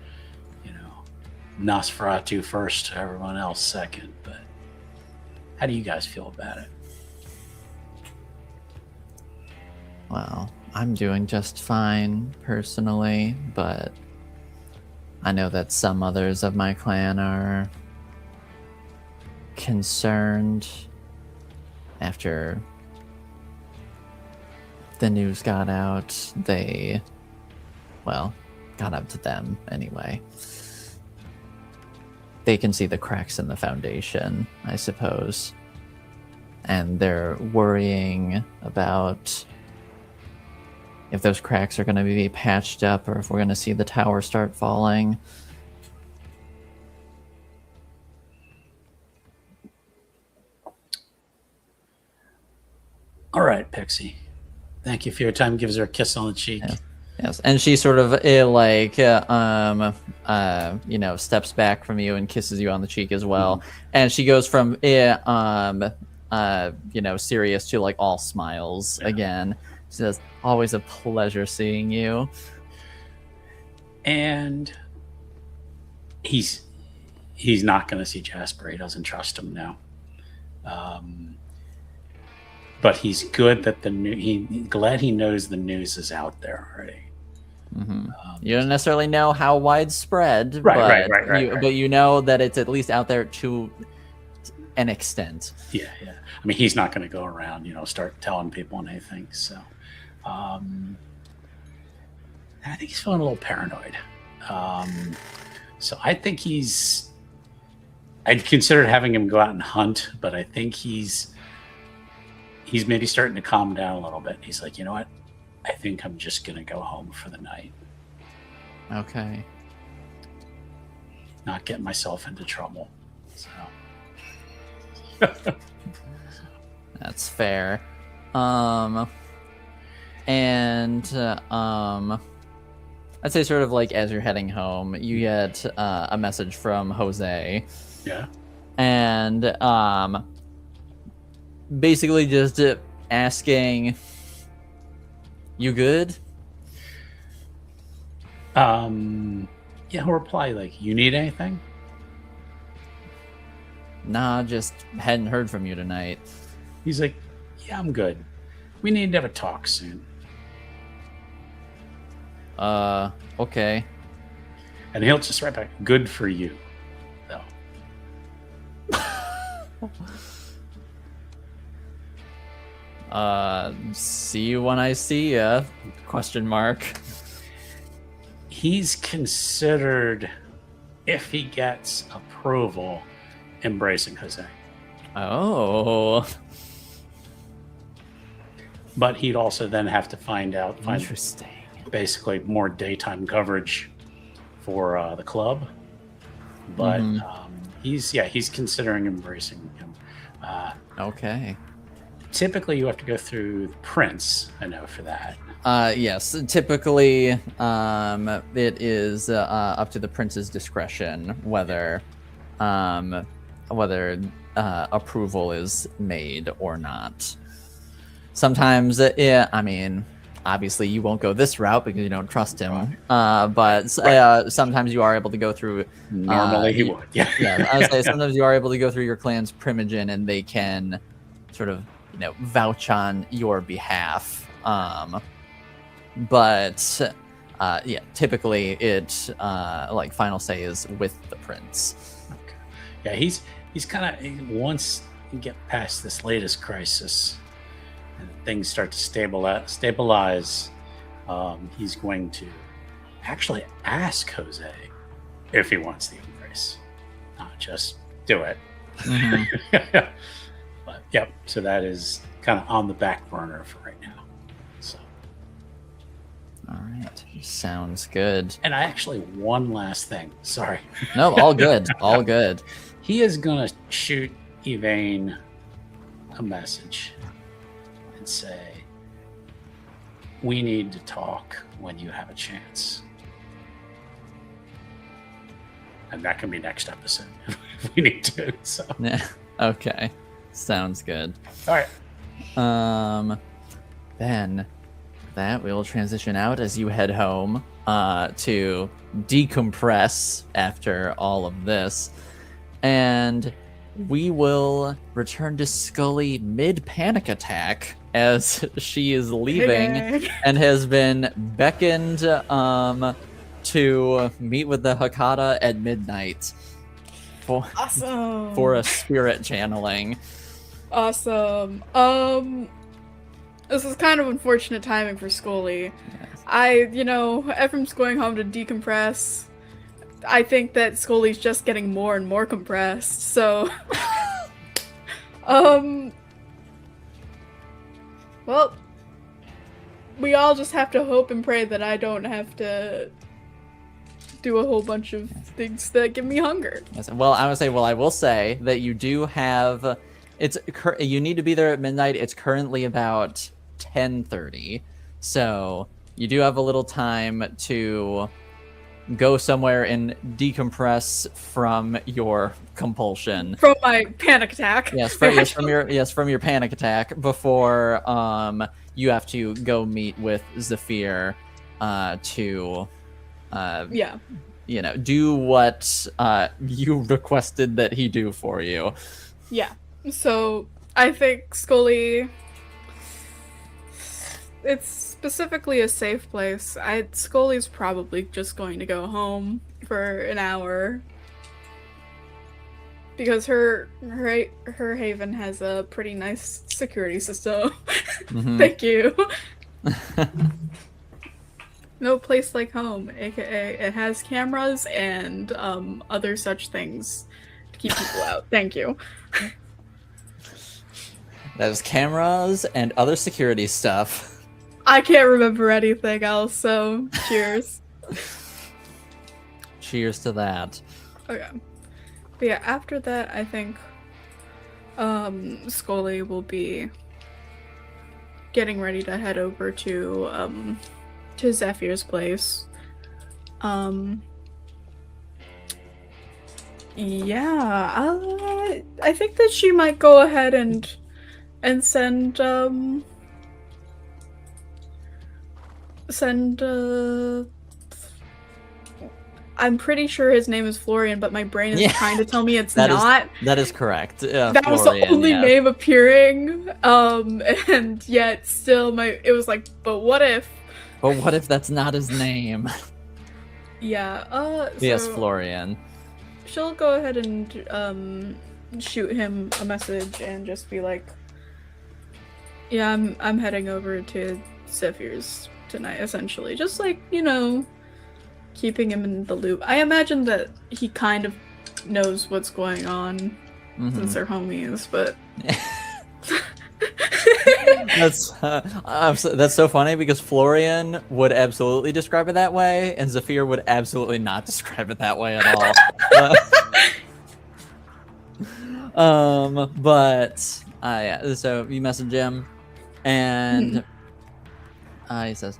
Nosferatu first, everyone else second, but how do you guys feel about it? Well, I'm doing just fine personally, but I know that some others of my clan are concerned after the news got out. They gone up to them anyway. They can see the cracks in the foundation, I suppose. And they're worrying about if those cracks are going to be patched up or if we're going to see the tower start falling. All right, Pixie. Thank you for your time. Gives her a kiss on the cheek. Yeah. Yes, and she sort of steps back from you and kisses you on the cheek as well. And she goes from serious to like all smiles again. She says, "Always a pleasure seeing you." And he's not going to see Jasper. He doesn't trust him now. But he's good that glad he knows the news is out there already. Mm-hmm. You don't necessarily know how widespread, right. But you know that it's at least out there to an extent. Yeah. I mean, he's not going to go around, start telling people anything. So, I think he's feeling a little paranoid. So I think I'd considered having him go out and hunt, but I think he's maybe starting to calm down a little bit. He's like, you know what? I think I'm just going to go home for the night. Okay. Not get myself into trouble. So. That's fair. I'd say sort of like as you're heading home, you get a message from Jose. Yeah. And basically just asking, "You good?" Yeah, he'll reply like, "You need anything?" Nah, just hadn't heard from you tonight. He's like, "Yeah, I'm good. We need to have a talk soon." Okay. And he'll just write back, "Good for you, though." See you when I see ya? Question mark. He's considered, if he gets approval, embracing Jose. Oh. But he'd also then have to find Interesting. basically more daytime coverage for the club. But he's considering embracing him. Okay. Typically, you have to go through the prince. I know for that. Yes. Typically, it is up to the prince's discretion whether approval is made or not. Sometimes, I mean, obviously you won't go this route because you don't trust him. But sometimes you are able to go through. Normally, he would. Yeah. Yeah. I would say sometimes you are able to go through your clan's primogen, and they can sort of vouch on your behalf. But typically it like final say is with the prince. Okay. Yeah, he's kind of, once you get past this latest crisis and things start to stabilize, he's going to actually ask Jose if he wants the embrace, not just do it. Mm-hmm. But yep, so that is kind of on the back burner for right now. So, all right, sounds good. and I actually, one last thing. Sorry. No, all good, all good. He is gonna shoot Yvain a message and say, "We need to talk when you have a chance." And that can be next episode if we need to. So, Okay, sounds good. all right. Then that we will transition out as you head home to decompress after all of this, and we will return to Scully mid panic attack as she is leaving and has been beckoned to meet with the Hecata at midnight Awesome. for a spirit channeling. Awesome. This is kind of unfortunate timing for Scully. Yes. Ephraim's going home to decompress. I think that Scully's just getting more and more compressed, so... Well, we all just have to hope and pray that I don't have to do a whole bunch of things that give me hunger. Yes, well, I will say that you do have... You need to be there at midnight. It's currently about 10:30, so you do have a little time to go somewhere and decompress from your compulsion. From my panic attack. Yes, from your panic attack before you have to go meet with Zephyr to do what you requested that he do for you. Yeah. So I think Scully, it's specifically a safe place. Scully's probably just going to go home for an hour because her haven has a pretty nice security system. Mm-hmm. Thank you. No place like home, aka it has cameras and other such things to keep people out. Thank you. There's cameras and other security stuff. I can't remember anything else, so cheers. Cheers to that. Okay. But yeah, after that, I think Scully will be getting ready to head over to Zephyr's place. Yeah, I think that she might go ahead and send I'm pretty sure his name is Florian, but my brain is trying to tell me it's not. That is correct. That was the only name appearing, and yet still it was like, but what if? But what if that's not his name? Yeah. Yes, so Florian. She'll go ahead and shoot him a message and just be like, yeah, I'm heading over to Zephyr's tonight, essentially. Just like, keeping him in the loop. I imagine that he kind of knows what's going on since they're homies, but that's so funny because Florian would absolutely describe it that way, and Zephyr would absolutely not describe it that way at all. But yeah, so you message him, and he says,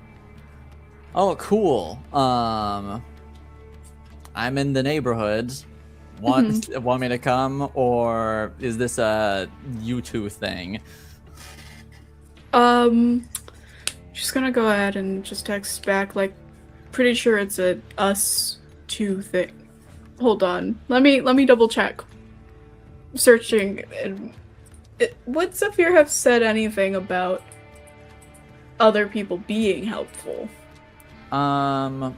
"Oh, cool. I'm in the neighborhood. Want me to come, or is this a you two thing?" She's gonna go ahead and just text back, like, pretty sure it's a us two thing. Hold on. Let me double check. Searching. Would Zephyr have said anything about other people being helpful? I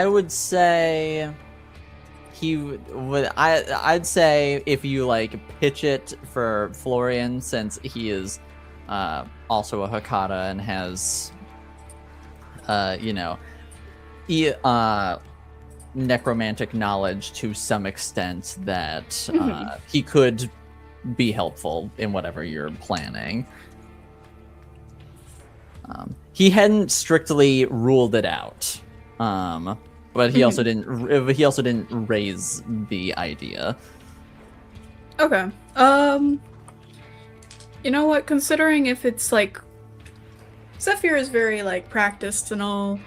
would say he would. I'd say if you pitch it for Florian, since he is also a Hecata and has necromantic knowledge to some extent, that he could be helpful in whatever you're planning. He hadn't strictly ruled it out, but he also didn't. He also didn't raise the idea. Okay. You know what? Considering if it's Zephyr is very practiced and all,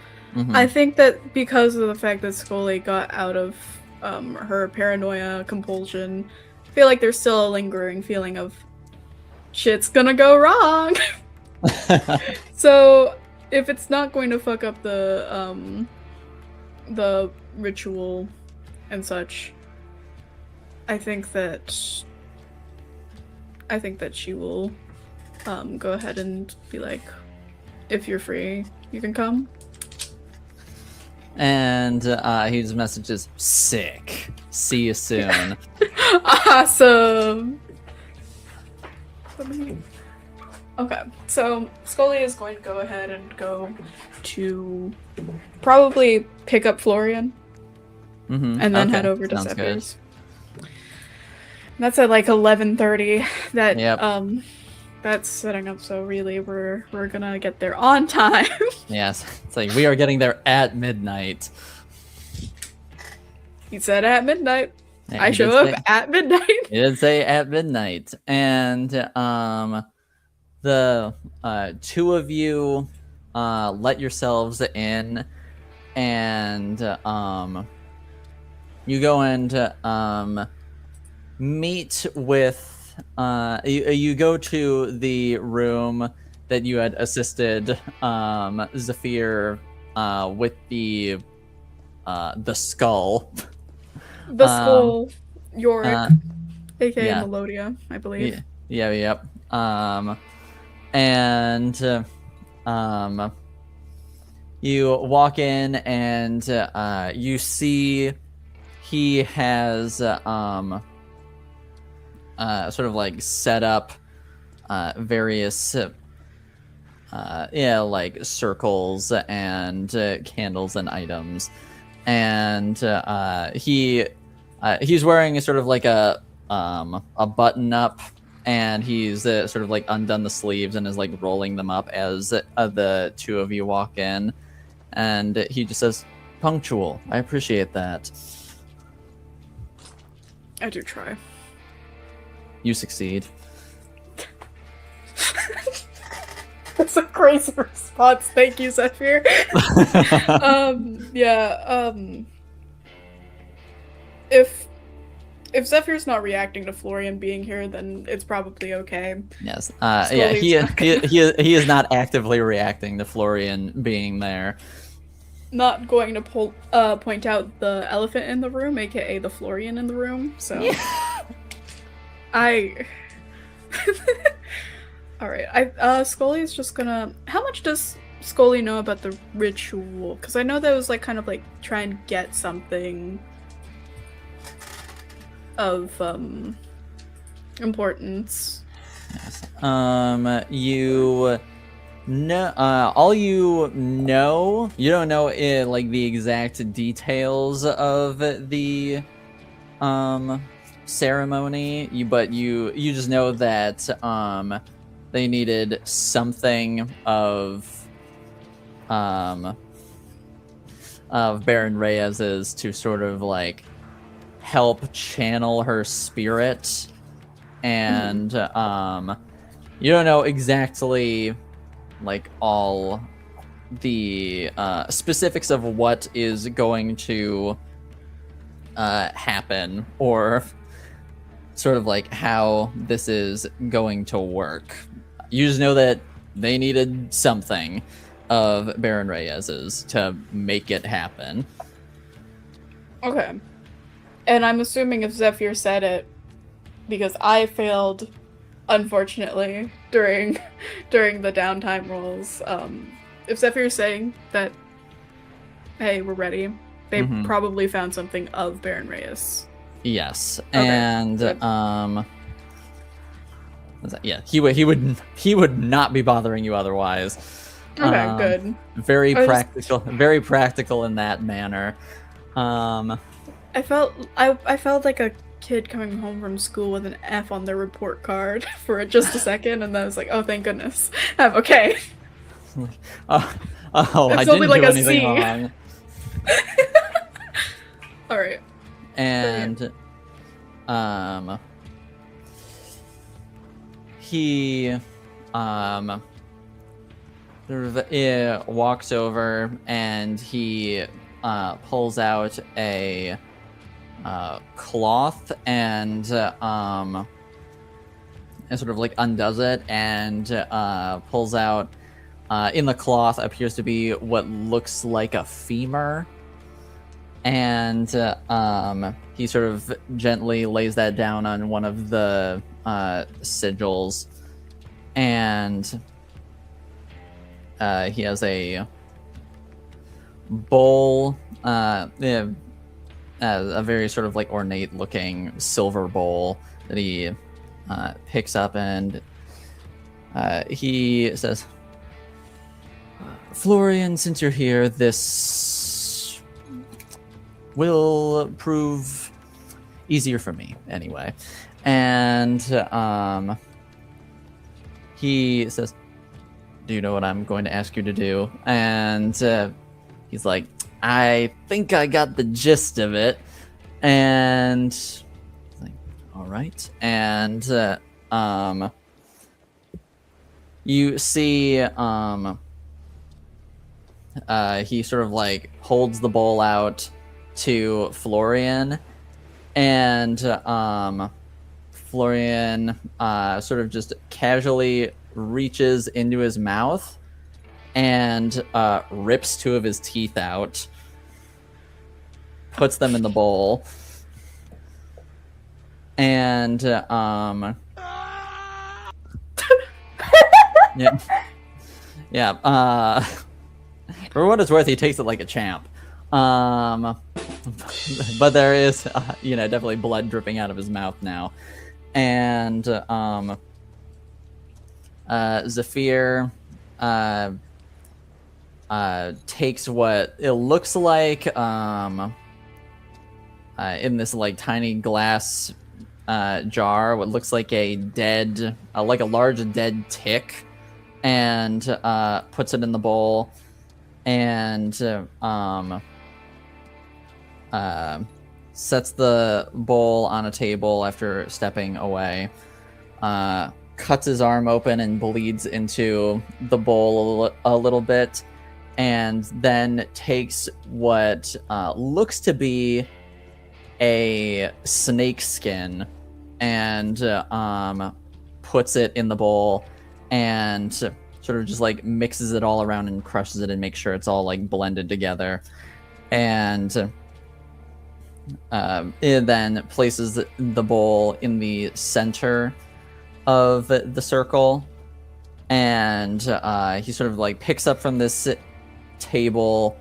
I think that because of the fact that Scully got out of her paranoia compulsion, I feel like there's still a lingering feeling of shit's gonna go wrong. So if it's not going to fuck up the ritual and such, I think that she will go ahead and be like, if you're free, you can come. And his message is sick. See you soon. Awesome. Okay, so Scully is going to go ahead and go to probably pick up Florian Mm-hmm. and then Okay, head over to sounds good. Zephyr's. That's at like 11:30. That Yep. that's setting up, so really we're gonna get there on time. Yes, it's like we are getting there at midnight. He said at midnight. Yeah, I he show did up at midnight. He did say at midnight, and the two of you let yourselves in, and you go and meet with you go to the room that you had assisted Zephyr with the skull. The skull, Yorick, aka yeah. Melodia, I believe. Yep. And you walk in and you see he has sort of like set up various like circles and candles and items, and he's wearing a sort of like a button up, and he's sort of like undone the sleeves and is like rolling them up as the two of you walk in, and he just says, "Punctual. I appreciate that." I do try. You succeed. That's a crazy response. Thank you, Zephyr. If Zephyr's not reacting to Florian being here, then it's probably okay. Yes. He Scully's is not actively reacting to Florian being there. Not going to point out the elephant in the room, aka the Florian in the room. So, all right. Scully's just gonna. How much does Scully know about the ritual? Because I know that was like kind of like try and get something of importance. Yes. You know, all you know, you don't know like the exact details of the ceremony. But you just know that they needed something of Baron Reyes's to sort of like help channel her spirit, and you don't know exactly like all the specifics of what is going to happen, or sort of like how this is going to work. You just know that they needed something of Baron Reyes's to make it happen. Okay. And I'm assuming if Zephyr said it, because I failed, unfortunately, during the downtime rolls. If Zephyr's saying that, hey, we're ready, they probably found something of Baron Reyes. Yes, Okay, and good. yeah, he would not be bothering you otherwise. Okay, good. Very I was- practical, very practical in that manner. I felt like a kid coming home from school with an F on their report card for just a second, and then I was like, oh, thank goodness. I'm okay. I It's didn't only like do a anything C. wrong. All right. And he sort of walks over, and he pulls out a cloth and sort of like undoes it, and pulls out in the cloth appears to be what looks like a femur, and he sort of gently lays that down on one of the sigils, and he has a bowl, a very sort of like ornate looking silver bowl that he picks up, and he says, Florian, since you're here, this will prove easier for me anyway. And he says, do you know what I'm going to ask you to do? And he's like, I think I got the gist of it. And like, all right. And you see he sort of like holds the bowl out to Florian, and Florian sort of just casually reaches into his mouth and rips two of his teeth out, puts them in the bowl, and yeah. For what it's worth, he takes it like a champ. But there is, definitely blood dripping out of his mouth now. And Zephyr takes what it looks like in this like tiny glass jar, what looks like a dead, like a large dead tick, and puts it in the bowl, and sets the bowl on a table after stepping away, cuts his arm open and bleeds into the bowl a little bit, and then takes what looks to be a snake skin and puts it in the bowl and sort of just like mixes it all around and crushes it and makes sure it's all like blended together, and it then places the bowl in the center of the circle, and he sort of like picks up from this table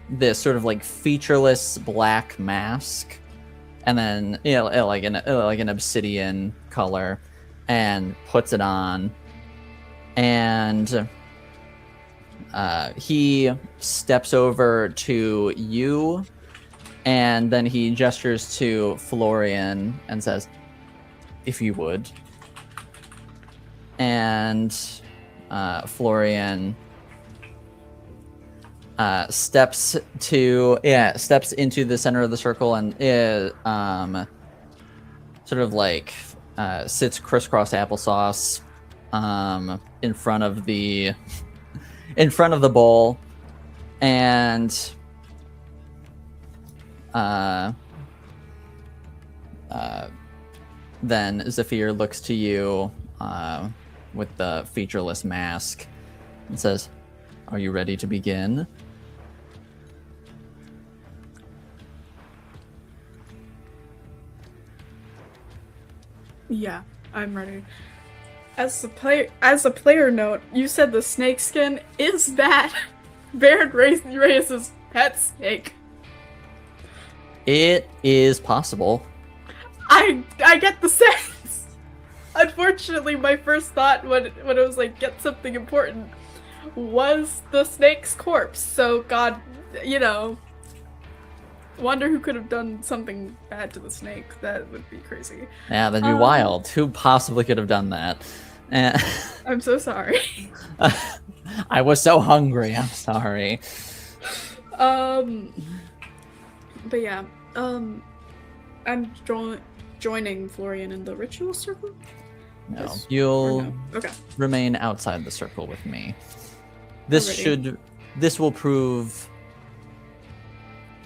this sort of like featureless black mask, and then like an obsidian color, and puts it on, and he steps over to you, and then he gestures to Florian and says, if you would. And Florian steps into the center of the circle and sort of like sits crisscross applesauce in front of the bowl, and then Zephyr looks to you with the featureless mask and says, are you ready to begin? Yeah, I'm ready. As a player note, you said the snake skin. Is that Baron Reyes' pet snake? It is possible. I get the sense. Unfortunately, my first thought when it was like, get something important, was the snake's corpse. So God, wonder who could have done something bad to the snake. That would be crazy. Yeah, that'd be wild. Who possibly could have done that? I'm so sorry. I was so hungry. I'm sorry. But yeah, I'm joining Florian in the ritual circle. No, you'll Okay. remain outside the circle with me. This will prove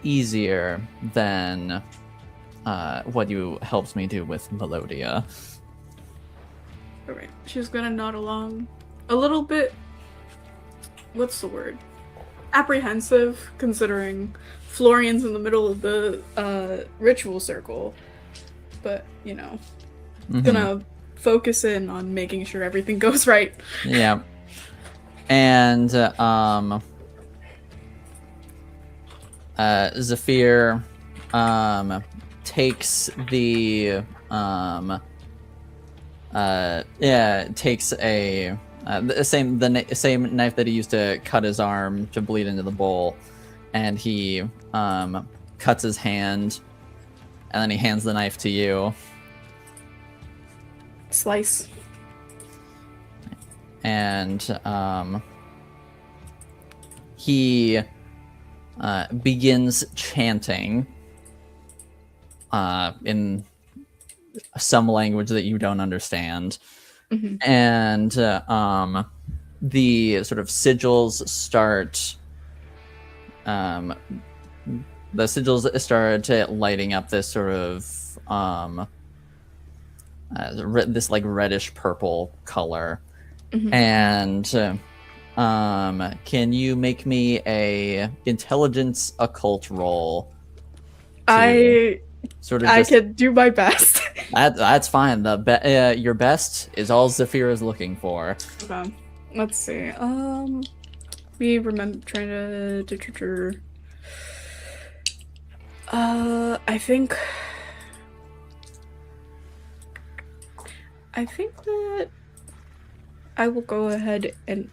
easier than what you helped me do with Melodia. Alright, she's gonna nod along a little bit. What's the word? Apprehensive, considering Florian's in the middle of the ritual circle. But, gonna focus in on making sure everything goes right. Yeah. And Zephyr takes the takes the same knife that he used to cut his arm to bleed into the bowl, and he cuts his hand, and then he hands the knife to you. Slice. And he begins chanting in some language that you don't understand. Mm-hmm. And the sort of sigils start lighting up this sort of this like reddish purple color. Mm-hmm. And can you make me a intelligence occult roll? I could do my best. That's fine. Your best is all Zephyr is looking for. Okay. Let's see. We remember trying to. I think that I will go ahead and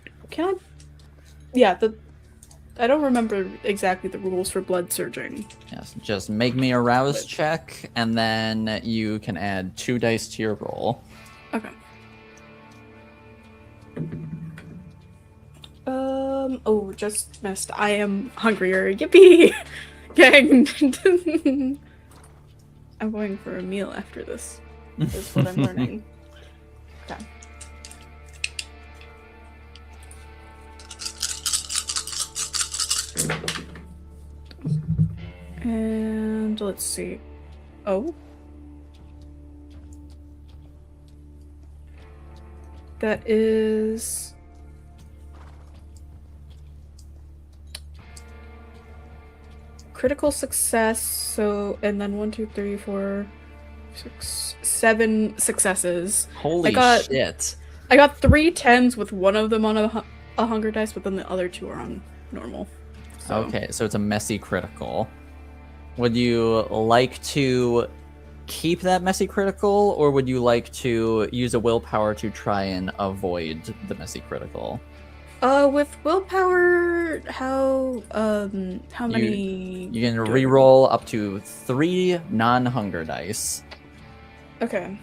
I don't remember exactly the rules for blood surging. Yes, just make me a rouse check, and then you can add 2 dice to your roll. Okay. Oh, just missed. I am hungrier. Yippee! Gang! I'm going for a meal after this. Is what I'm learning. Okay. And let's see. Oh. That is... critical success, so, and then 1, 2, 3, 4, 6, 7 successes. Holy shit. I got 3 10s with one of them on a hunger dice, but then the other 2 are on normal. So. Okay, so it's a messy critical. Would you like to keep that messy critical, or would you like to use a willpower to try and avoid the messy critical? With willpower, how many? You can re-roll up to 3 non-hunger dice. Okay.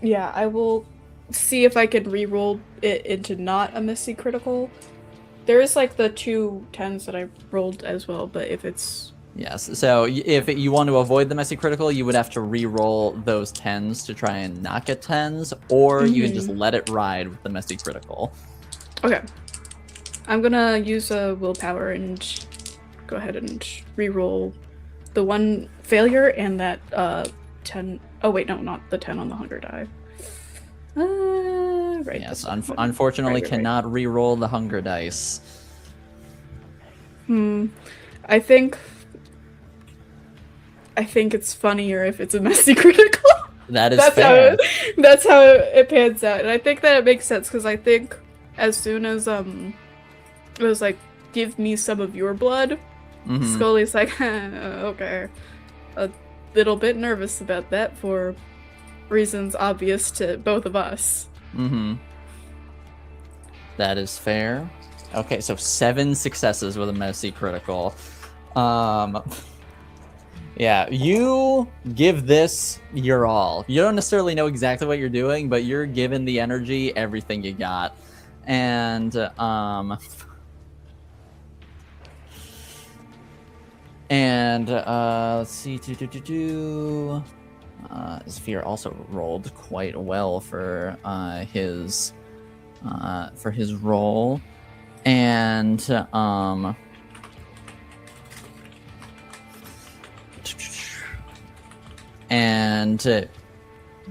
Yeah, I will see if I can re-roll it into not a messy critical. There is like the 2 10s that I rolled as well, but if it's... Yes, so if you want to avoid the messy critical, you would have to re-roll those 10s to try and not get 10s, or you can just let it ride with the messy critical. Okay. I'm gonna use a willpower and go ahead and re-roll the 1 failure and that 10... Oh wait, no, not the 10 on the hunger die. Right. Yes, unfortunately right. cannot re-roll the hunger dice. I think it's funnier if it's a messy critical. That's fair. That's how it pans out, and I think that it makes sense because I think as soon as it was like, give me some of your blood, Scully's like, okay, a little bit nervous about that for reasons obvious to both of us. That is fair. Okay, so 7 successes with a messy critical. Yeah, you give this your all. You don't necessarily know exactly what you're doing, but you're giving the energy everything you got. And let's see. Zephyr also rolled quite well for his roll, and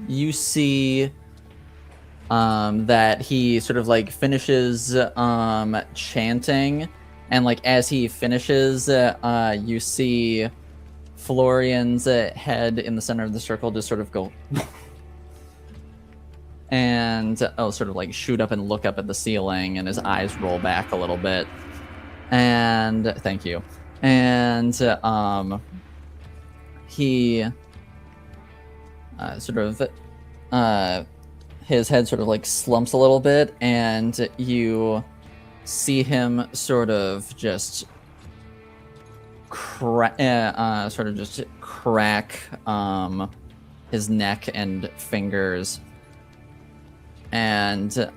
you see that he sort of like finishes chanting, and like as he finishes, you see Florian's head in the center of the circle just sort of go and sort of like shoot up and look up at the ceiling, and his eyes roll back a little bit. And thank you. And he sort of his head sort of like slumps a little bit, and you see him sort of just crack his neck and fingers, and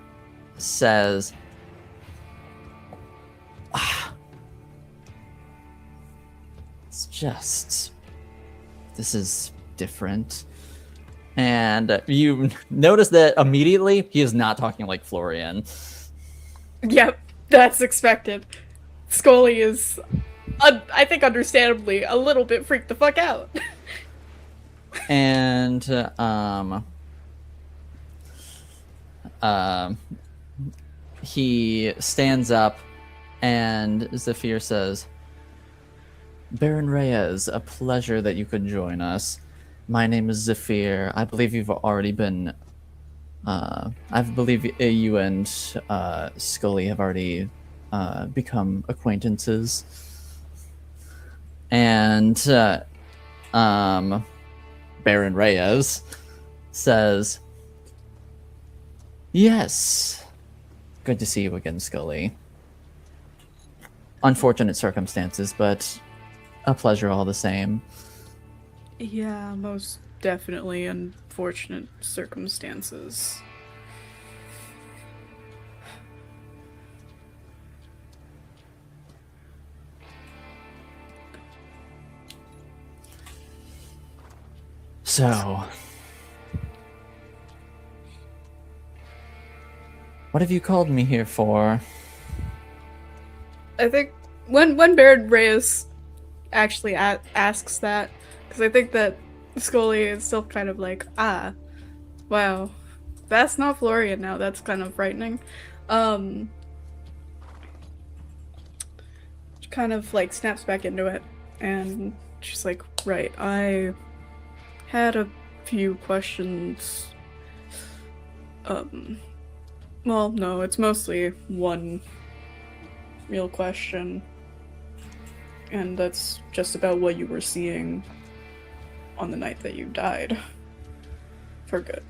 says, this is different. And you notice that immediately he is not talking like Florian. Yep, that's expected. Scully is, I think understandably, a little bit freaked the fuck out. And he stands up, and Zephyr says, Baron Reyes, a pleasure that you could join us. My name is Zephyr. I believe you've already been... I believe you and Scully have already become acquaintances. And Baron Reyes says, Yes. Good to see you again, Scully. Unfortunate circumstances, but a pleasure all the same. Yeah, most definitely unfortunate circumstances. So, what have you called me here for? I think when Baron Reyes actually asks that, because I think that Scully is still kind of like, wow, that's not Florian now. That's kind of frightening. She kind of like snaps back into it, and she's like, right, I had a few questions. Well, no, it's mostly one real question, and that's just about what you were seeing on the night that you died. For good.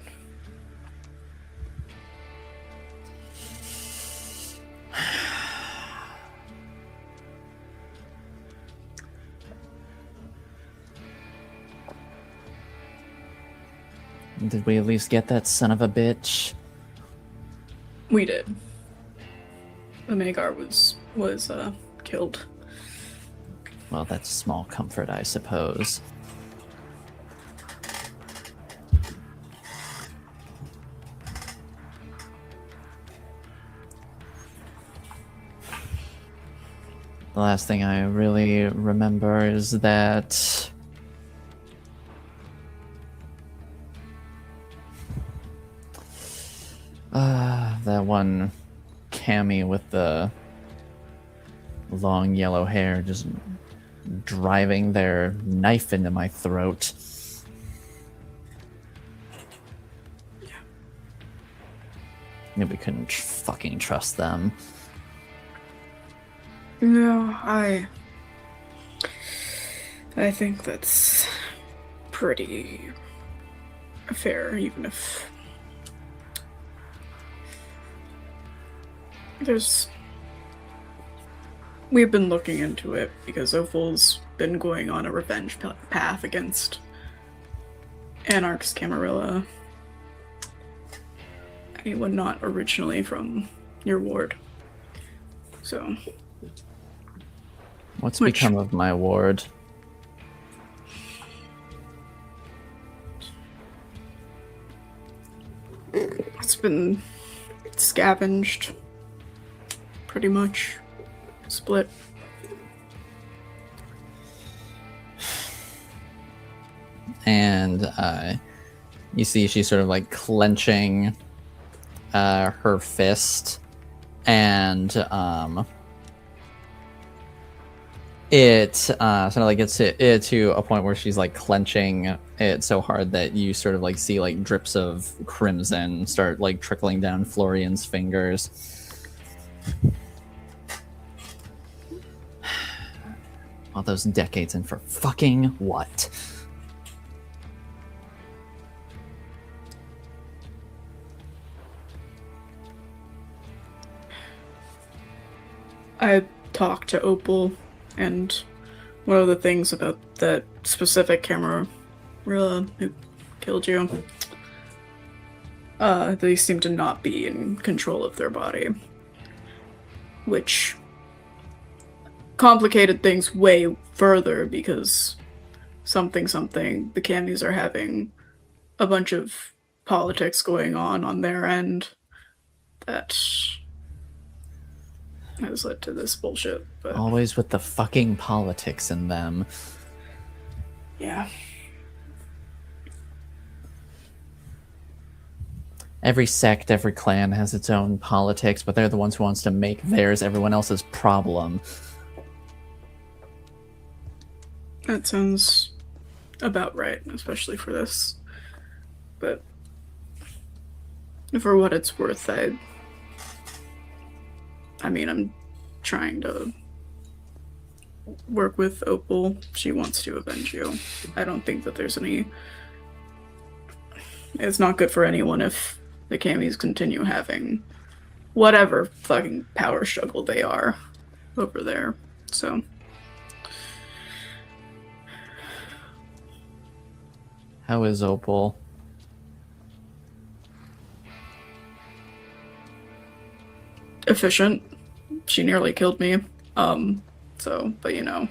Did we at least get that son of a bitch? We did. The Magar was killed. Well, that's small comfort, I suppose. The last thing I really remember is that that one Cammy with the long yellow hair just driving their knife into my throat. Yeah. Knew we couldn't fucking trust them. No, I think that's pretty fair, even if we've been looking into it because Ophal's been going on a revenge path against Anarch's Camarilla. Anyone not originally from your ward. So... What's become of my ward? It's been scavenged. Pretty much. Split. And you see she's sort of like clenching her fist, and it sort of like gets to a point where she's like clenching it so hard that you sort of like see like drips of crimson start like trickling down Florian's fingers. All those decades, and for fucking what? I talked to Opal, and one of the things about that specific camera who killed you, they seem to not be in control of their body, which complicated things way further because the camis are having a bunch of politics going on their end that has led to this bullshit. But Always with the fucking politics in them. yeah. Every sect, every clan has its own politics, but they're the ones who wants to make theirs everyone else's problem. That sounds about right, especially for this. But for what it's worth, I mean, I'm trying to work with Opal. She wants to avenge you. I don't think that there's any... It's not good for anyone if the camis continue having whatever fucking power struggle they are over there. So... How is Opal? Efficient. She nearly killed me. But you know,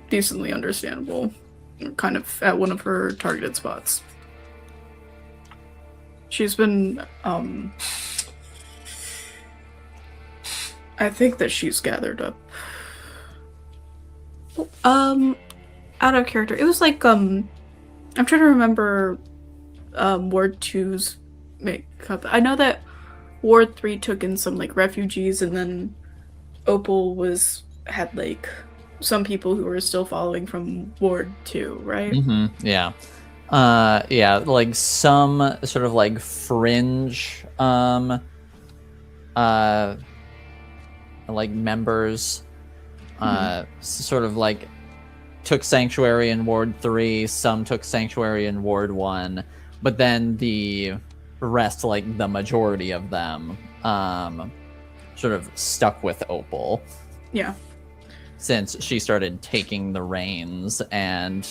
decently understandable. Kind of at one of her targeted spots. She's been, I think that she's gathered up. Out of character. It was like, I'm trying to remember, Ward 2's makeup. I know that Ward 3 took in some, like, refugees, and then Opal had, like, some people who were still following from Ward 2, right? Mm-hmm. Yeah. Yeah, like some sort of like fringe, like members, sort of like took sanctuary in Ward 3, some took sanctuary in Ward 1, but then the rest, like the majority of them, sort of stuck with Opal. Yeah. Since she started taking the reins and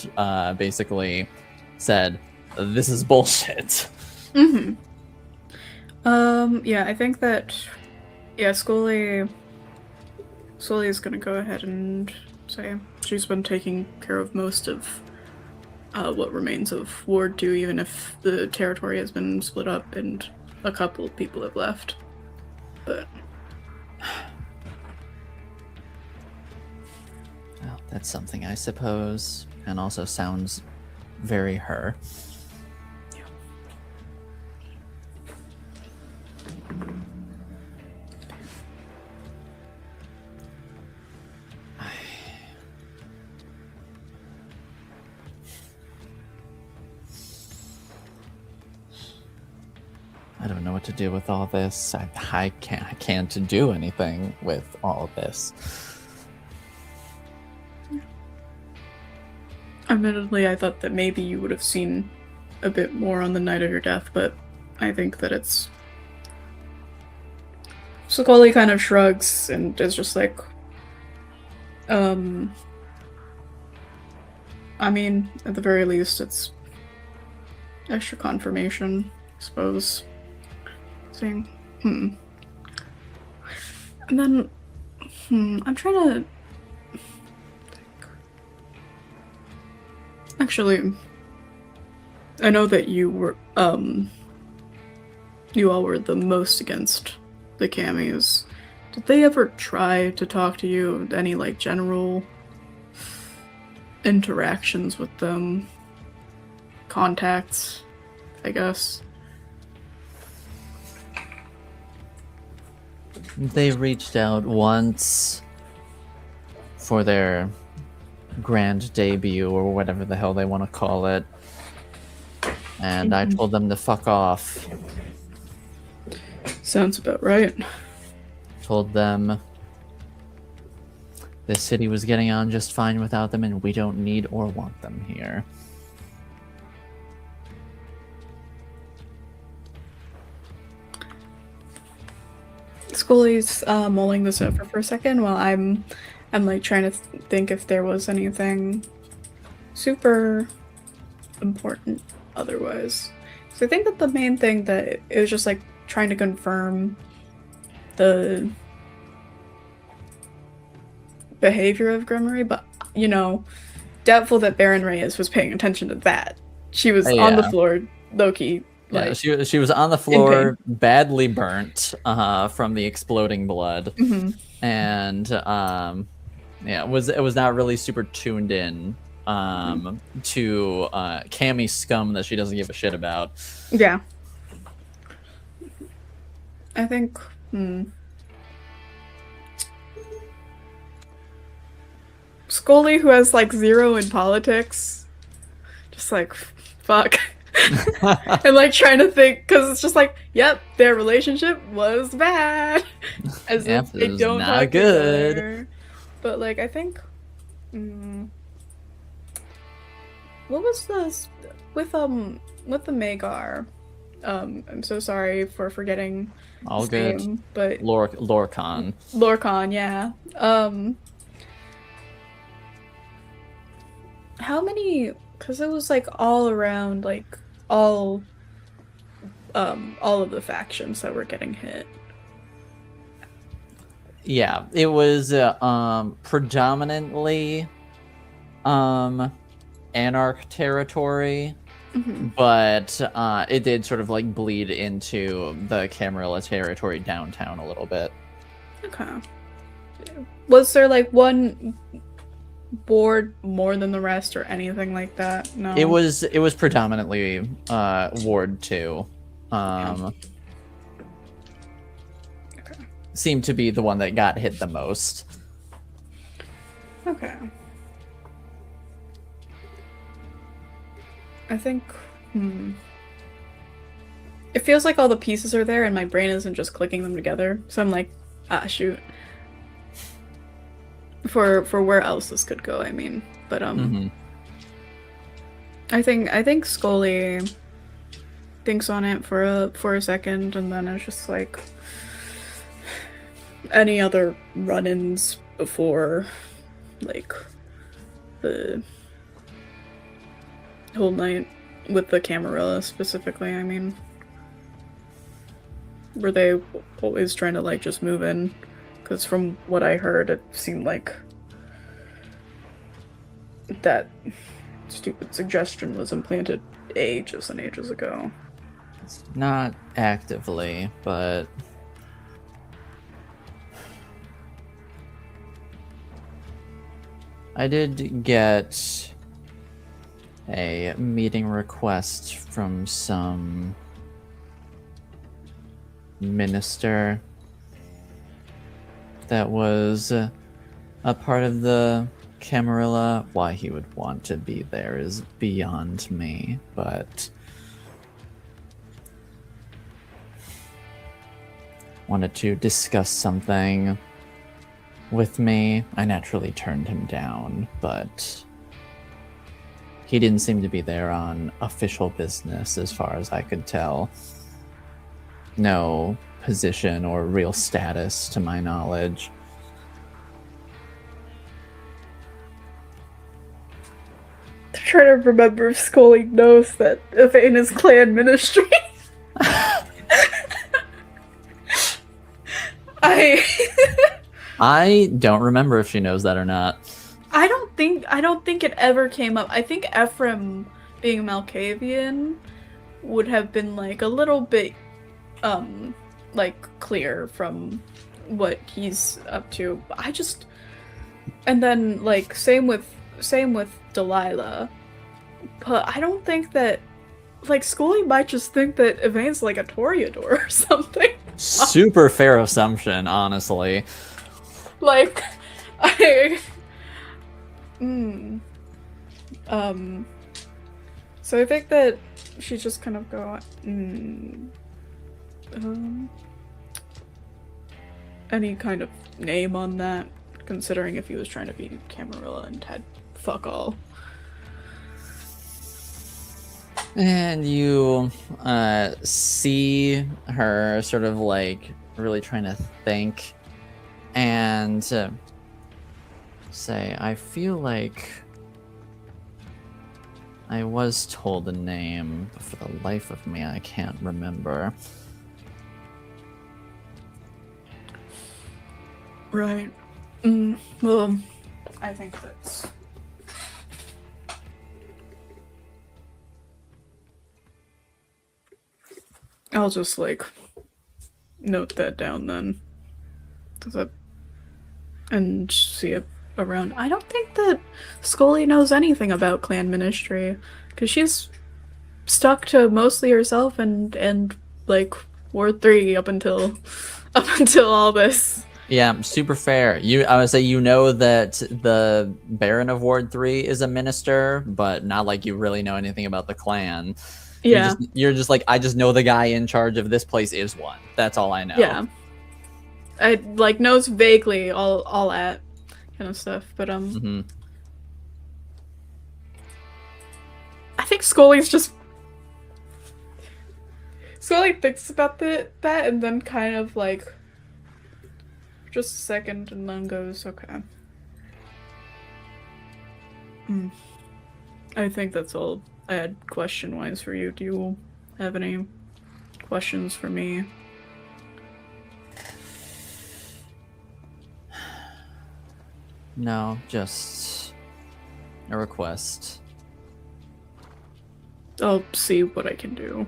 basically said, "This is bullshit." Mm-hmm. Yeah, I think that, yeah, Scully is gonna go ahead and say she's been taking care of most of what remains of Ward 2, even if the territory has been split up and a couple of people have left. But well, that's something, I suppose, and also sounds very her. yeah. I don't know what to do with all this. I can't do anything with all of this. Admittedly, I thought that maybe you would have seen a bit more on the night of your death, but I think that it's... Scully kind of shrugs and is just like, I mean, at the very least, it's extra confirmation, I suppose. Saying, And then, I'm trying to... Actually, I know that you were, you all were the most against the camis. Did they ever try to talk to you? Any, like, general interactions with them? Contacts, I guess? They reached out once for their grand debut or whatever the hell they want to call it, and I told them to fuck off. Sounds about right. Told them this city was getting on just fine without them and we don't need or want them here. Scully's mulling this over for a second while I'm like trying to think if there was anything super important otherwise. So I think that the main thing that it was just like trying to confirm the behavior of Grimory, but you know, doubtful that Baron Reyes was paying attention to that. She was on the floor, low-key. Yeah, Like, she was on the floor, badly burnt from the exploding blood, and yeah, it was not really super tuned in to Cammy scum that she doesn't give a shit about. Yeah, I think. Scully, who has like 0 in politics, just like fuck. And like trying to think, because it's just like, yep, their relationship was bad, as if they don't talk good. Together. But like, I think, what was this with the Magar? I'm so sorry for forgetting. All good. Name, but Lorcan. Lorcan, yeah. How many? Because it was like all around, like all of the factions that were getting hit. Yeah, it was predominantly Anarch territory, but it did sort of like bleed into the Camarilla territory downtown a little bit. Okay. Was there like one board more than the rest or anything like that? No. It was predominantly Ward 2. Okay. Seemed to be the one that got hit the most. Okay. I think it feels like all the pieces are there and my brain isn't just clicking them together. So I'm like, shoot. For where else this could go, I mean. But I think Scully thinks on it for a second, and then it's just like any other run-ins before, like the whole night with the Camarilla specifically. I mean, were they always trying to like just move in? Because from what I heard, it seemed like that stupid suggestion was implanted ages and ages ago. Not actively, but I did get a meeting request from some minister that was a part of the Camarilla. Why he would want to be there is beyond me, but wanted to discuss something with me. I naturally turned him down, but he didn't seem to be there on official business as far as I could tell. No position or real status to my knowledge. I'm trying to remember if Scully knows that in his clan ministry. I don't remember if she knows that or not. I don't think it ever came up. I think Ephraim being Malkavian would have been like a little bit like clear from what he's up to. And then like same with Delilah. But I don't think that like Scully might just think that Yvain's like a Toreador or something. Super fair assumption, honestly. Like so I think that she just kind of go any kind of name on that, considering if he was trying to be Camarilla and had fuck all. And you see her sort of like really trying to think and say, I feel like I was told a name, but for the life of me, I can't remember. Right. Well, I think that's... I'll just, like, note that down then. And see it around. I don't think that Scully knows anything about clan ministry, because she's stuck to mostly herself and like Ward 3 up until all this. Yeah, super fair. I would say you know that the Baron of Ward 3 is a minister, but not like you really know anything about the clan. Yeah. You're just like, I just know the guy in charge of this place is one. That's all I know. Yeah. I like knows vaguely all that kind of stuff, but Mm-hmm. I think Scully thinks about that and then kind of like just a second and then goes, okay. I think that's all I had question-wise for you. Do you have any questions for me? No, just a request. I'll see what I can do.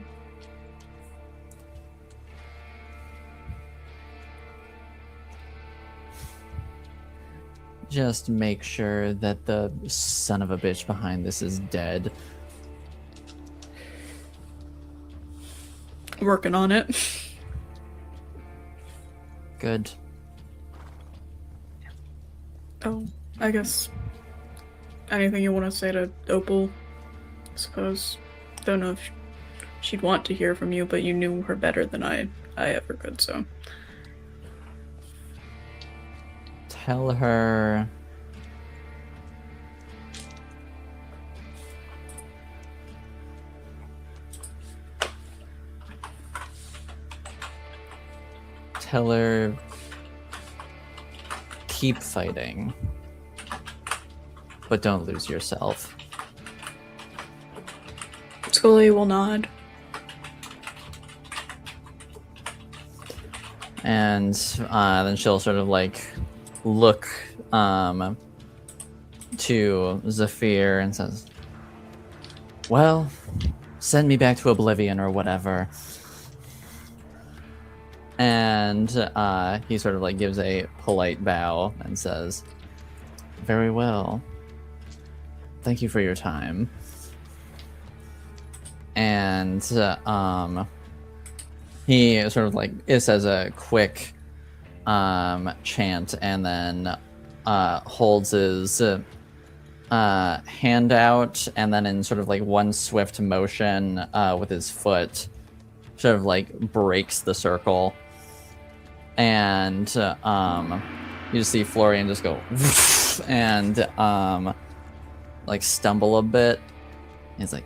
Just make sure that the son of a bitch behind this is dead. Working on it. Good. Oh, I guess anything you want to say to Opal, I suppose. Don't know if she'd want to hear from you, but you knew her better than I ever could, so. Tell her keep fighting, but don't lose yourself. Scully will nod. And then she'll sort of like look to Zephyr and says, well, send me back to Oblivion or whatever. And he sort of like gives a polite bow and says, very well. Thank you for your time. And he sort of like it says a quick chant and then holds his hand out and then in sort of like one swift motion with his foot sort of like breaks the circle. And you just see Florian just go and like stumble a bit. He's like,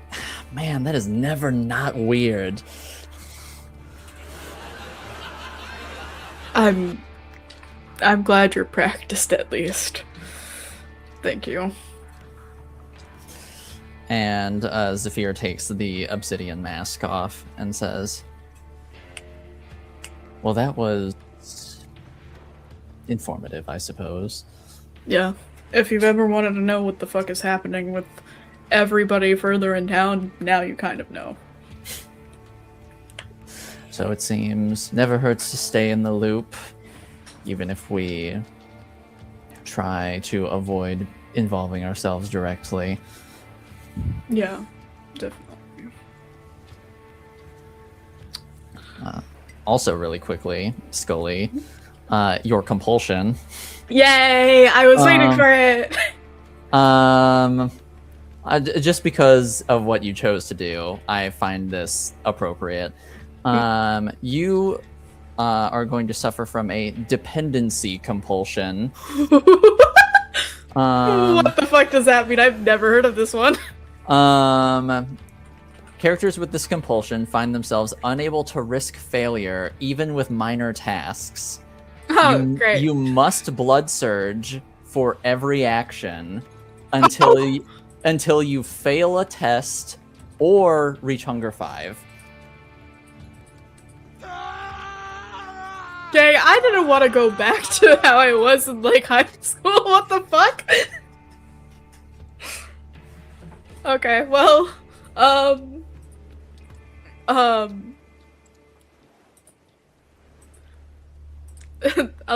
man, that is never not weird. I'm glad you're practiced at least. Thank you. And Zephyr takes the obsidian mask off and says, well, that was informative, I suppose. Yeah. If you've ever wanted to know what the fuck is happening with everybody further in town, now you kind of know. So it seems never hurts to stay in the loop, even if we try to avoid involving ourselves directly. Yeah, definitely. Also, really quickly, Scully, your compulsion. Yay! I was waiting for it! Just because of what you chose to do, I find this appropriate. You are going to suffer from a dependency compulsion. What the fuck does that mean? I've never heard of this one. Characters with this compulsion find themselves unable to risk failure even with minor tasks. Oh, great. You must blood surge for every action until you fail a test or reach hunger 5. Dang, I didn't want to go back to how I was in like high school. What the fuck? Okay, well, a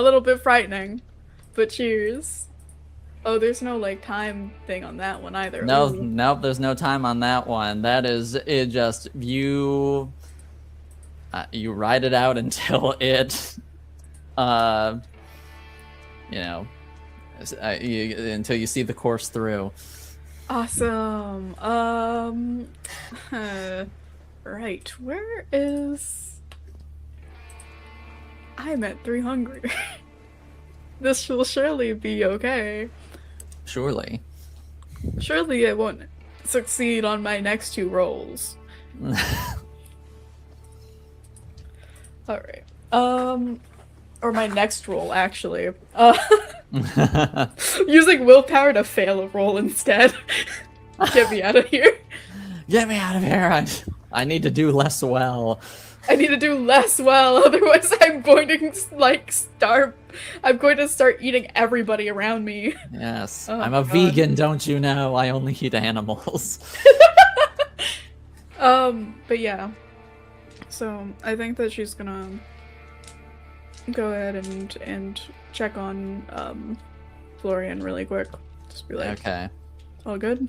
little bit frightening, but cheers. Oh, there's no like time thing on that one either. No, Ooh. nope, there's no time on that one. That is it. Just you ride it out until it, until you see the course through. Awesome. Right. Where is? I'm at 3 hungry. This will surely be okay. Surely. Surely it won't succeed on my next 2 rolls. Alright. Or my next roll, actually. Using willpower to fail a roll instead. Get me out of here. Get me out of here. I need to do less well. I need to do less well, otherwise I'm going to, like, starve. I'm going to start eating everybody around me. Yes. Oh I'm a God. vegan, don't you know? I only eat animals. But yeah. So, I think that she's gonna go ahead and check on, Florian really quick. Just be like, Okay. all good?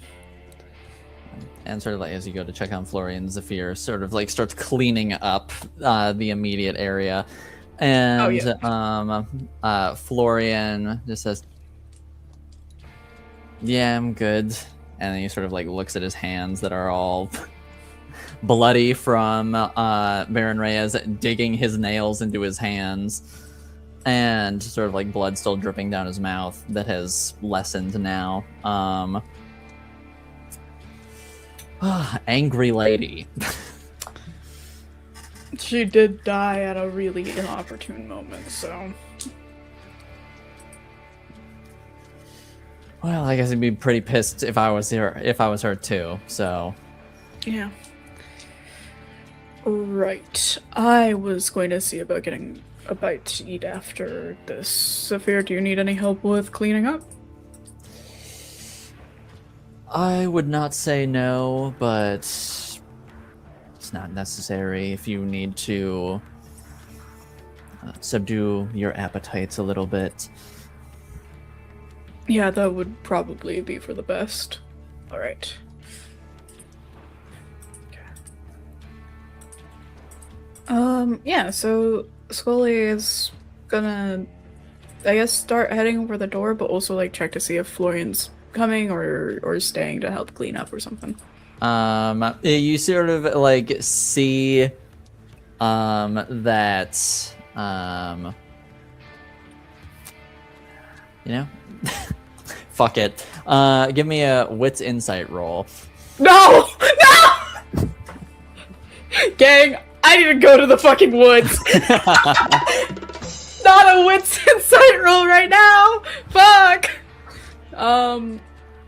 And sort of like as you go to check on Florian, Zephyr sort of like starts cleaning up the immediate area. And Florian just says, "Yeah, I'm good." And then he sort of like looks at his hands that are all bloody from Baron Reyes digging his nails into his hands. And sort of like blood still dripping down his mouth that has lessened now. Angry lady. She did die at a really inopportune moment, so... Well, I guess I'd be pretty pissed if I was her too, so... Yeah. Right. I was going to see about getting a bite to eat after this. Zephyr, do you need any help with cleaning up? I would not say no, but it's not necessary if you need to subdue your appetites a little bit. Yeah, that would probably be for the best. Alright. Yeah, so Scully is gonna, I guess, start heading over the door, but also, like, check to see if Florian's coming or staying to help clean up or something. You sort of, like, see, that, fuck it. Give me a wits insight roll. No! No! Gang, I need to go to the fucking woods. Not a wits insight roll right now. Fuck.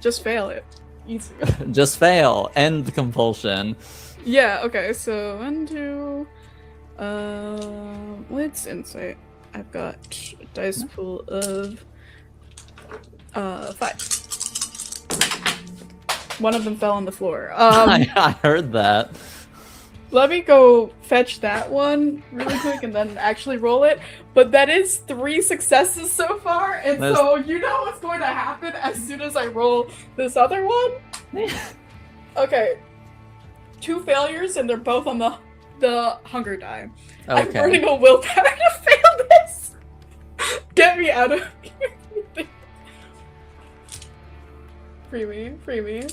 Just fail it. Easy. Just fail. End the compulsion. Yeah. Okay. So undo. Wits insight. I've got a dice pool of 5. One of them fell on the floor. I heard that. Let me go fetch that one really quick and then actually roll it. But that is 3 successes so far, and so you know what's going to happen as soon as I roll this other one? Okay. 2 failures, and they're both on the hunger die. Okay. I'm burning a willpower to fail this! Get me out of here. Free me, free me.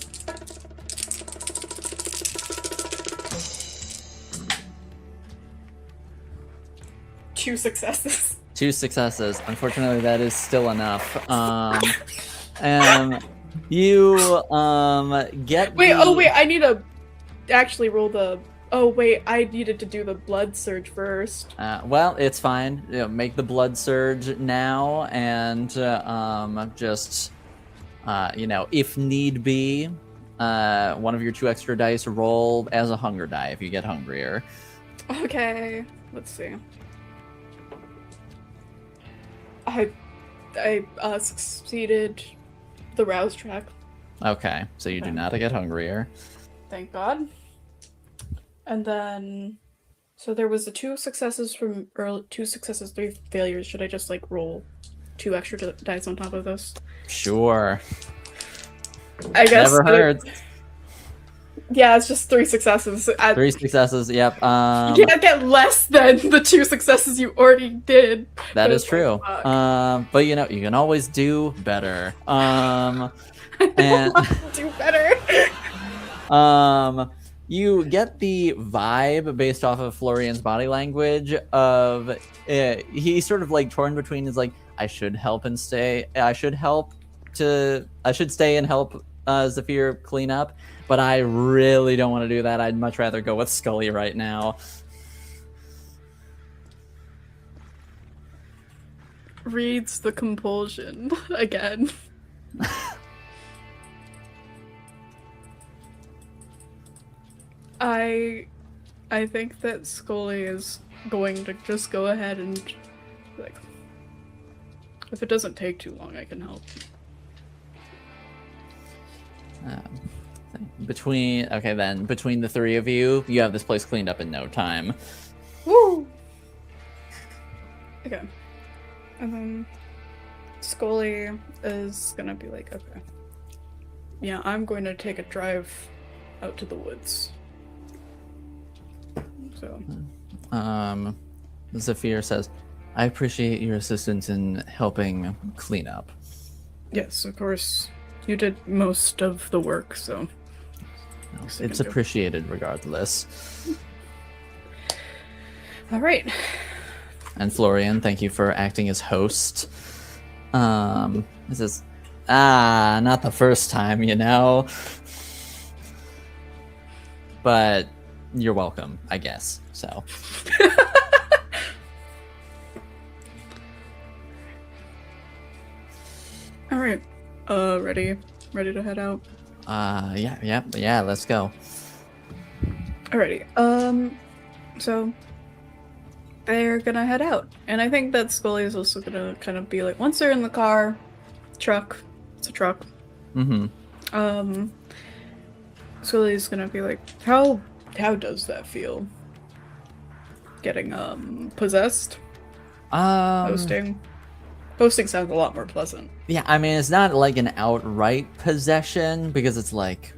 Two successes. 2 successes. Unfortunately, that is still enough. You get. Wait, the... wait, I need a actually roll the. Oh wait, I needed to do the blood surge first. Well, it's fine. Make the blood surge now, and just if need be, one of your 2 extra dice roll as a hunger die if you get hungrier. Okay, let's see. I succeeded the rouse track. Okay, so you do not get hungrier. Thank God. And then, so there was the 2 successes from early, 2 successes, 3 failures. Should I just like roll 2 extra dice on top of this? Sure. I guess. Never hurts. Yeah, it's just 3 successes. 3 successes. Yep. You can't get less than the 2 successes you already did. That is true. Like, fuck. But you can always do better. I don't and want to do better. you get the vibe based off of Florian's body language of he's sort of like torn between is like, I should help and stay. I should stay and help Zephyr clean up, but I really don't want to do that. I'd much rather go with Scully right now. Reads the compulsion again. I think that Scully is going to just go ahead and like, if it doesn't take too long, I can help. Between the 3 of you, you have this place cleaned up in no time. Woo! Okay. And then Scully is gonna be like, okay. Yeah, I'm going to take a drive out to the woods. So. Zephyr says, I appreciate your assistance in helping clean up. Yes, of course. You did most of the work, so. It's appreciated regardless. All right. And Florian, thank you for acting as host. This is not the first time, but you're welcome, I guess. So. All right. Ready to head out. Yeah. Let's go. Alrighty. So they're gonna head out, and I think that Scully is also gonna kind of be like, once they're in the car, truck. It's a truck. Mm-hmm. Scully's gonna be like, how does that feel? Getting possessed? Hosting sounds a lot more pleasant. Yeah, I mean, it's not like an outright possession because it's like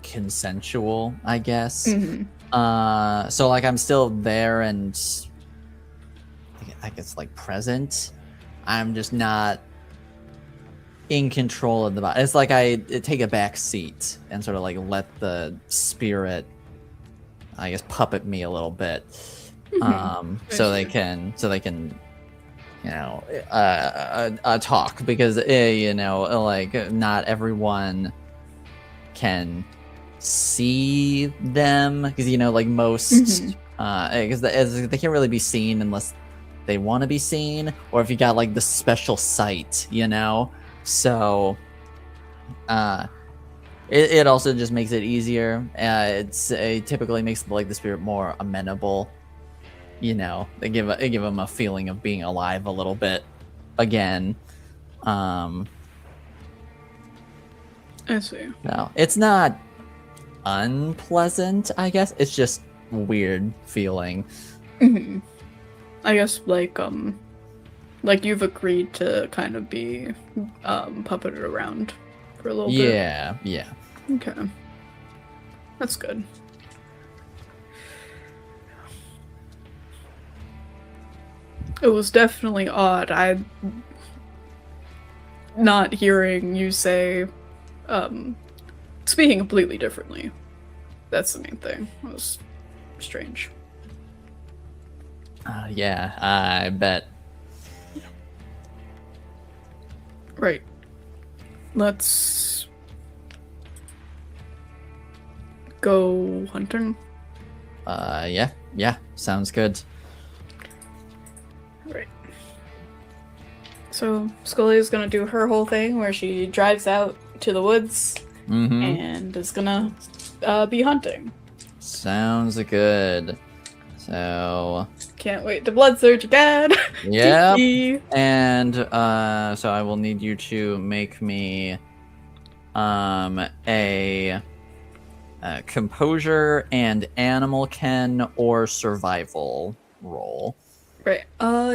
consensual, I guess. Mm-hmm. So like I'm still there and I guess like present. I'm just not in control of the body. It's like I take a back seat and sort of like let the spirit, I guess, puppet me a little bit. So they can talk, because like not everyone can see them, because like most because they can't really be seen unless they want to be seen, or if you got like the special sight, so it also just makes it easier. It typically makes like the spirit more amenable. They give them a feeling of being alive a little bit again. I see. No, it's not unpleasant, I guess. It's just weird feeling. Mm-hmm. I guess like you've agreed to kind of be puppeted around for a little bit. Yeah. Okay. That's good. It was definitely odd. I'm not hearing you say, speaking completely differently. That's the main thing. It was strange. Yeah, I bet. Right. Let's go hunting? Yeah, sounds good. Right. So Scully is gonna do her whole thing where she drives out to the woods Mm-hmm. and is gonna be hunting. Sounds good. So, Can't wait to blood search again. yep. Tee. And so I will need you to make me a composure and animal ken or survival roll. Right.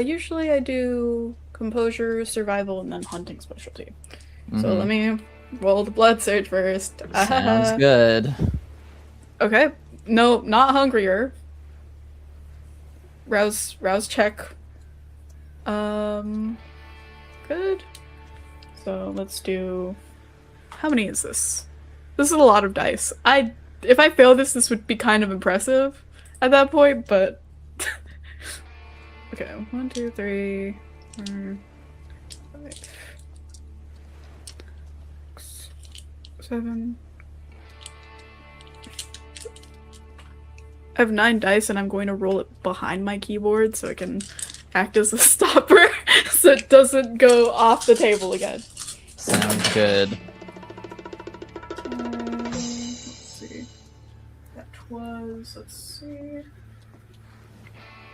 Usually I do composure, survival, and then hunting specialty. So Mhm. let me roll the blood search first. Sounds good. Okay. No, not hungrier. Rouse check. Good. So let's do. How many is this? This is a lot of dice. If I fail this would be kind of impressive at that point, but okay. 1, 2, 3, 4, 5, 6, 7. I have 9 dice and I'm going to roll it behind my keyboard so it can act as a stopper so it doesn't go off the table again. Sounds good. Let's see. That was, let's see.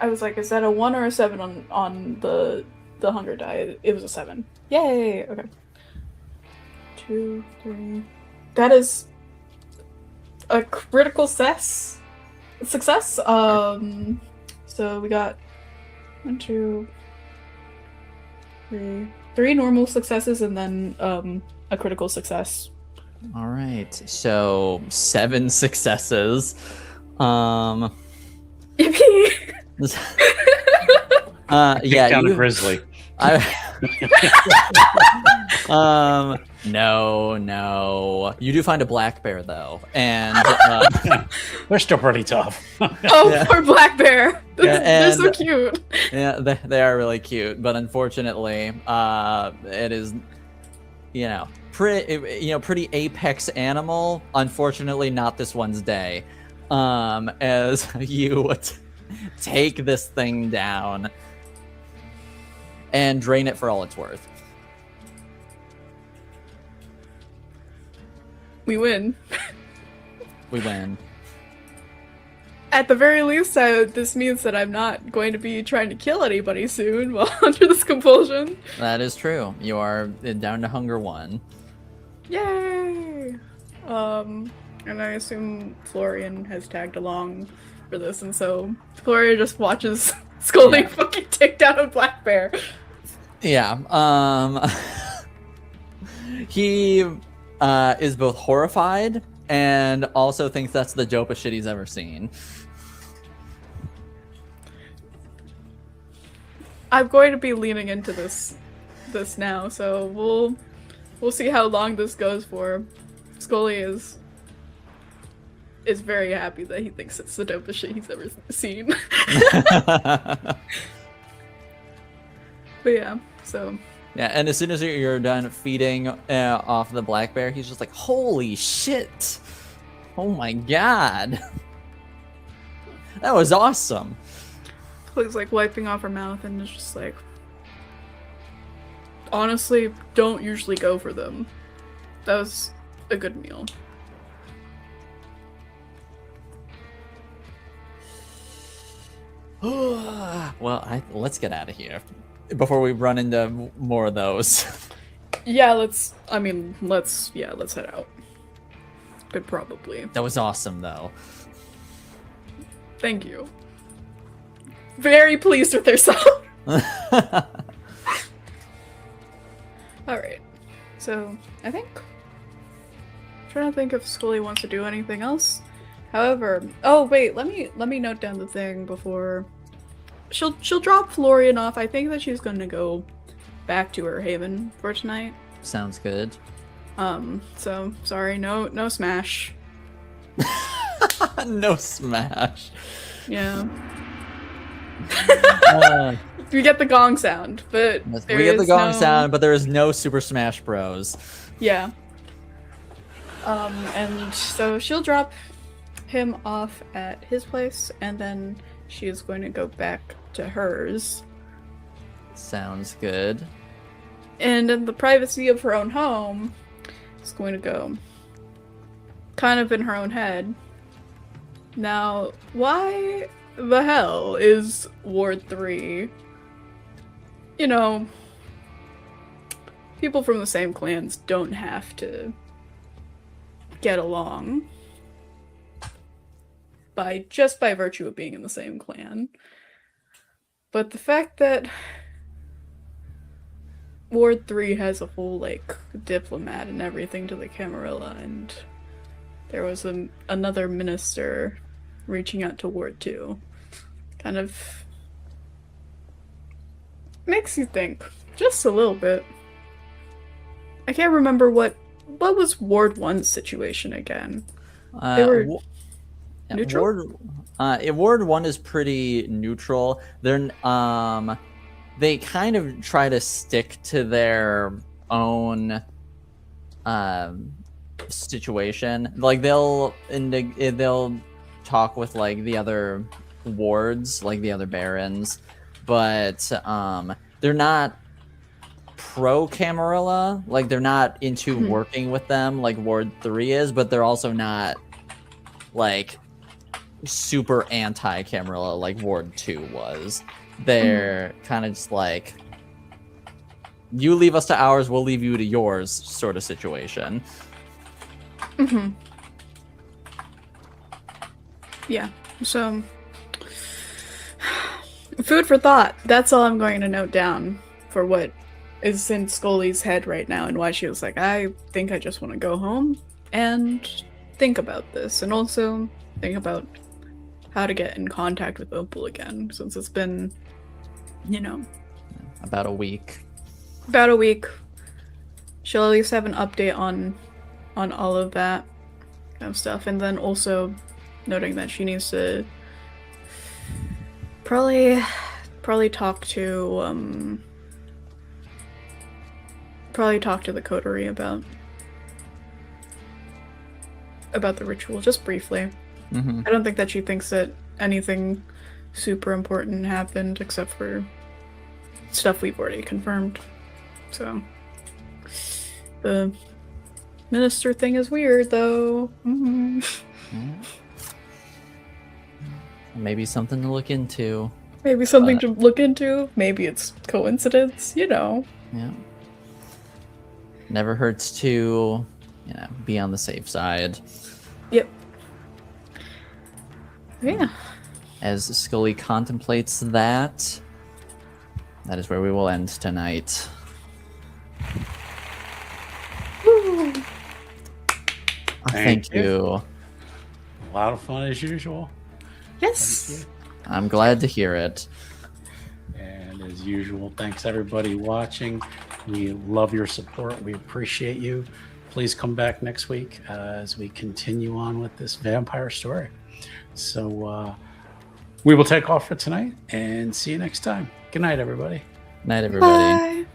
I was like, is that a 1 or a 7 on the hunger die? It was a 7. Yay! Okay. 2, 3. That is a critical success. So we got 1, 2, 3. 3 normal successes and then a critical success. All right. So 7 successes. Take Yeah, down a you, grizzly. No. You do find a black bear though, and They're still pretty tough. Oh, Yeah. poor black bear. Yeah, They're so and- cute. yeah, they are really cute. But unfortunately, it is, pretty apex animal. Unfortunately, not this one's day. As you take this thing down and drain it for all it's worth. We win. We win. At the very least, this means that I'm not going to be trying to kill anybody soon while under this compulsion. That is true. You are down to hunger 1. Yay! And I assume Florian has tagged along for this, and so Florian just watches Scully Yeah. fucking take down a black bear. Yeah. He is both horrified and also thinks that's the dopest shit he's ever seen. I'm going to be leaning into this now, so we'll see how long this goes for. Scully is very happy that he thinks it's the dopest shit he's ever seen. But yeah, so Yeah, and as soon as you're done feeding off the black bear, he's just like, holy shit! Oh my god! That was awesome! Chloe's like wiping off her mouth and is just like, honestly, don't usually go for them. That was a good meal. Well, let's get out of here before we run into more of those. Yeah, let's head out. Could probably. That was awesome, though. Thank you. Very pleased with herself. Alright. So, I'm trying to think if Scully wants to do anything else. However, oh wait, let me note down the thing before she'll drop Florian off. I think that she's gonna go back to her haven for tonight. Sounds good. So sorry, no smash. No smash. Yeah. Uh, We get the gong sound, but we there get the is gong no- sound, but there is no Super Smash Bros. Yeah. And so she'll drop him off at his place, and then she is going to go back to hers. Sounds good. And in the privacy of her own home, is going to go kind of in her own head. Now, why the hell is Ward 3? You know, people from the same clans don't have to get along just by virtue of being in the same clan. But the fact that Ward 3 has a whole, like, diplomat and everything to the Camarilla, and there was another minister reaching out to Ward 2, kind of makes you think, just a little bit. I can't remember what was Ward 1's situation again. They were neutral? Ward 1 is pretty neutral. They kind of try to stick to their own situation. Like they'll talk with like the other wards, like the other barons, but they're not pro Camarilla. Like they're not into working with them like Ward 3 is, but they're also not like super anti Camarilla like Ward 2 was. They're kind of just like, you leave us to ours, we'll leave you to yours sort of situation. Mm-hmm. Yeah, so food for thought. That's all I'm going to note down for what is in Scully's head right now and why she was like, I think I just want to go home and think about this, and also think about how to get in contact with Opal again, since it's been, you know, about a week. She'll at least have an update on all of that kind of stuff, and then also noting that she needs to probably talk to the coterie about the ritual, just briefly. Mm-hmm. I don't think that she thinks that anything super important happened except for stuff we've already confirmed. So the minister thing is weird, though. Mm-hmm. Yeah. Maybe something to look into. Maybe something to look into. Maybe it's coincidence, you know. Yeah. Never hurts to, be on the safe side. Yep. Yeah. As Scully contemplates that is where we will end tonight. Woo. Thank you. A lot of fun as usual. Yes. I'm glad to hear it. And as usual, thanks everybody watching. We love your support. We appreciate you. Please come back next week as we continue on with this vampire story. So we will take off for tonight and see you next time. Good night, everybody. Night, everybody. Bye.